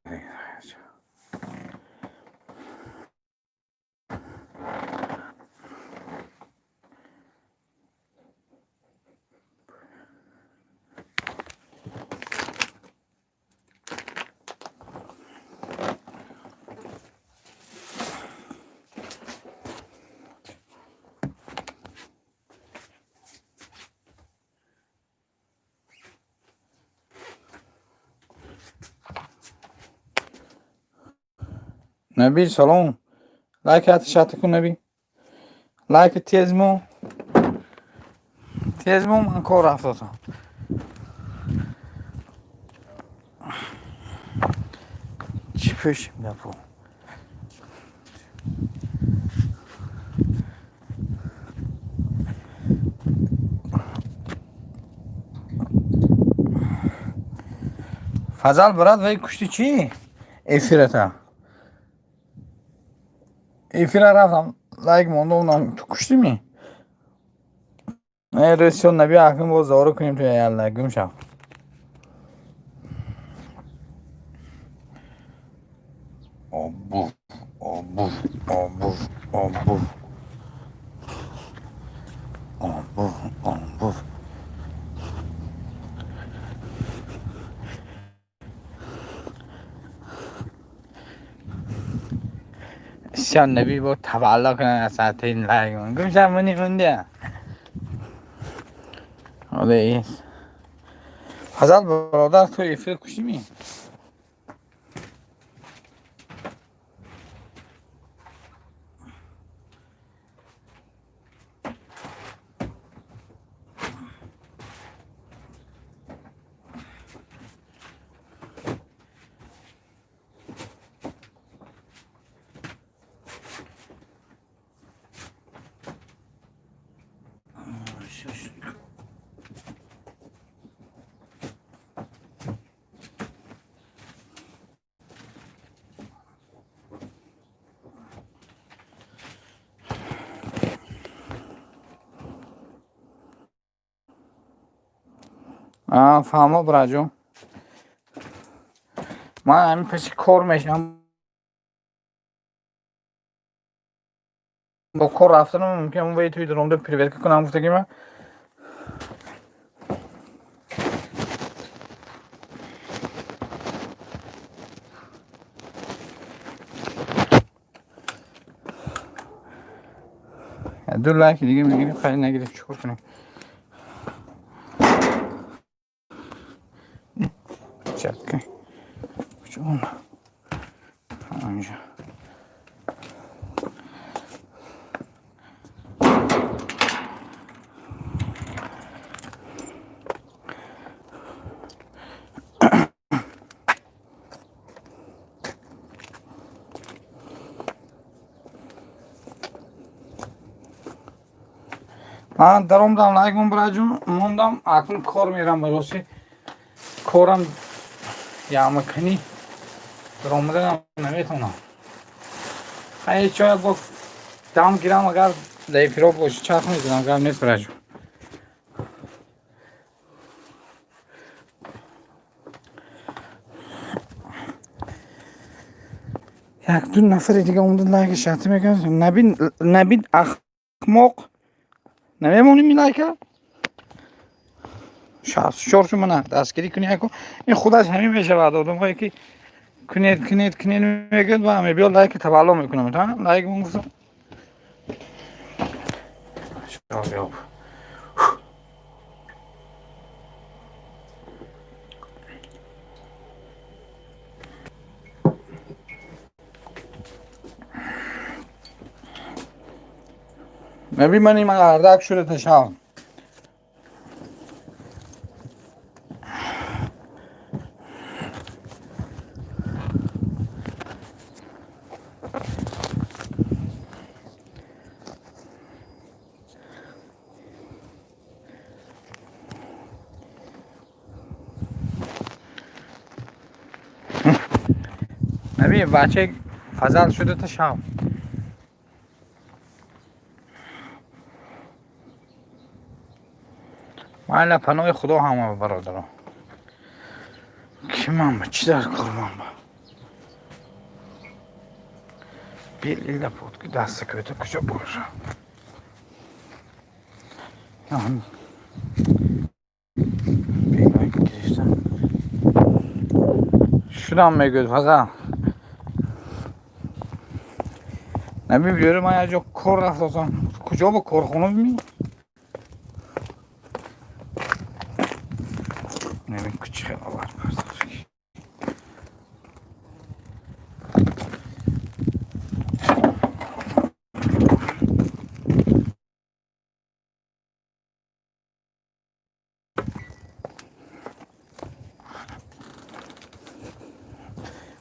نبی سلام لایک اتشات کن نبی لایک تیزمو من کار رفتم چی پیش میاد فضل برات وای کشتی چی افیرتا افیرا رفتم لایک مونده اونم تو کشتی می نه رسیون نبی حکم باز زارو کنیم توی یالله گم شم آبو سیان نبی با تولد کنن از این لایک من گوشم منی منده حالا ایست فضل برادر تو ایفه کشی می فهمو براجو من همین پسی کار میشم با کار رفتنم ممکنه اون توی درامده پریوت کنم گفته که من دو لایک دیگه میگیریم خیلی نگیریم چیکار کنیم چک کن چون همینجا من درام دارم لایک براجون موندم اکنون کار میرم براسه کارم یا مکنی درام دارم نمیتونم خیلی شاید با دام گیرم اگر لیفیرو باشه چرخ میزنم اگر نیست براجون یک دو نفر دیگه اومدن لایک شرطی میکنن نبید اخماق نمیمونی می لایکه شور شما نه دستگیری کنی اکو این خودش همین میشه بعد آدم هایی که کنید میگید و همه بیا لایک تبالا میکنم تا لایک مون گفتم شاید نبی منی من اردک شده تشام نبی بچه فضل شده تشام من پناه خدا همه برادرم که من چی در کار من بیل ایلا بود که دست کویتا کجا باشه بیگای گریشتم شدم میگوید فضل نبی بیاره من یه جا کار رفتم کجا با کارخونه ببینی نبی کچی خیلی آور برداشت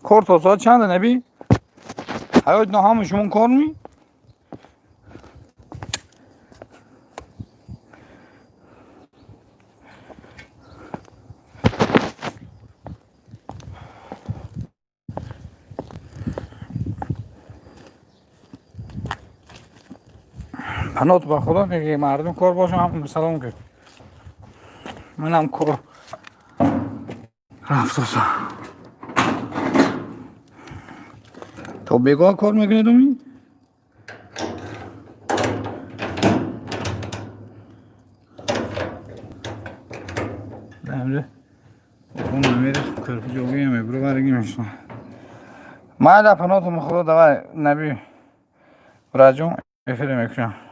کار تا ساعت چنده نبی؟ حیات نه همه شما کار می؟ پنات با خدا که مردم کار باشه هم سلام کرد من هم کار رفت تو بگاه کار میکنی دومی؟ دمره اون نمیره کرپی جوگی همه برو برگی میشن ما دا پنات خدا دوای نبی رادیو افریم میکنم.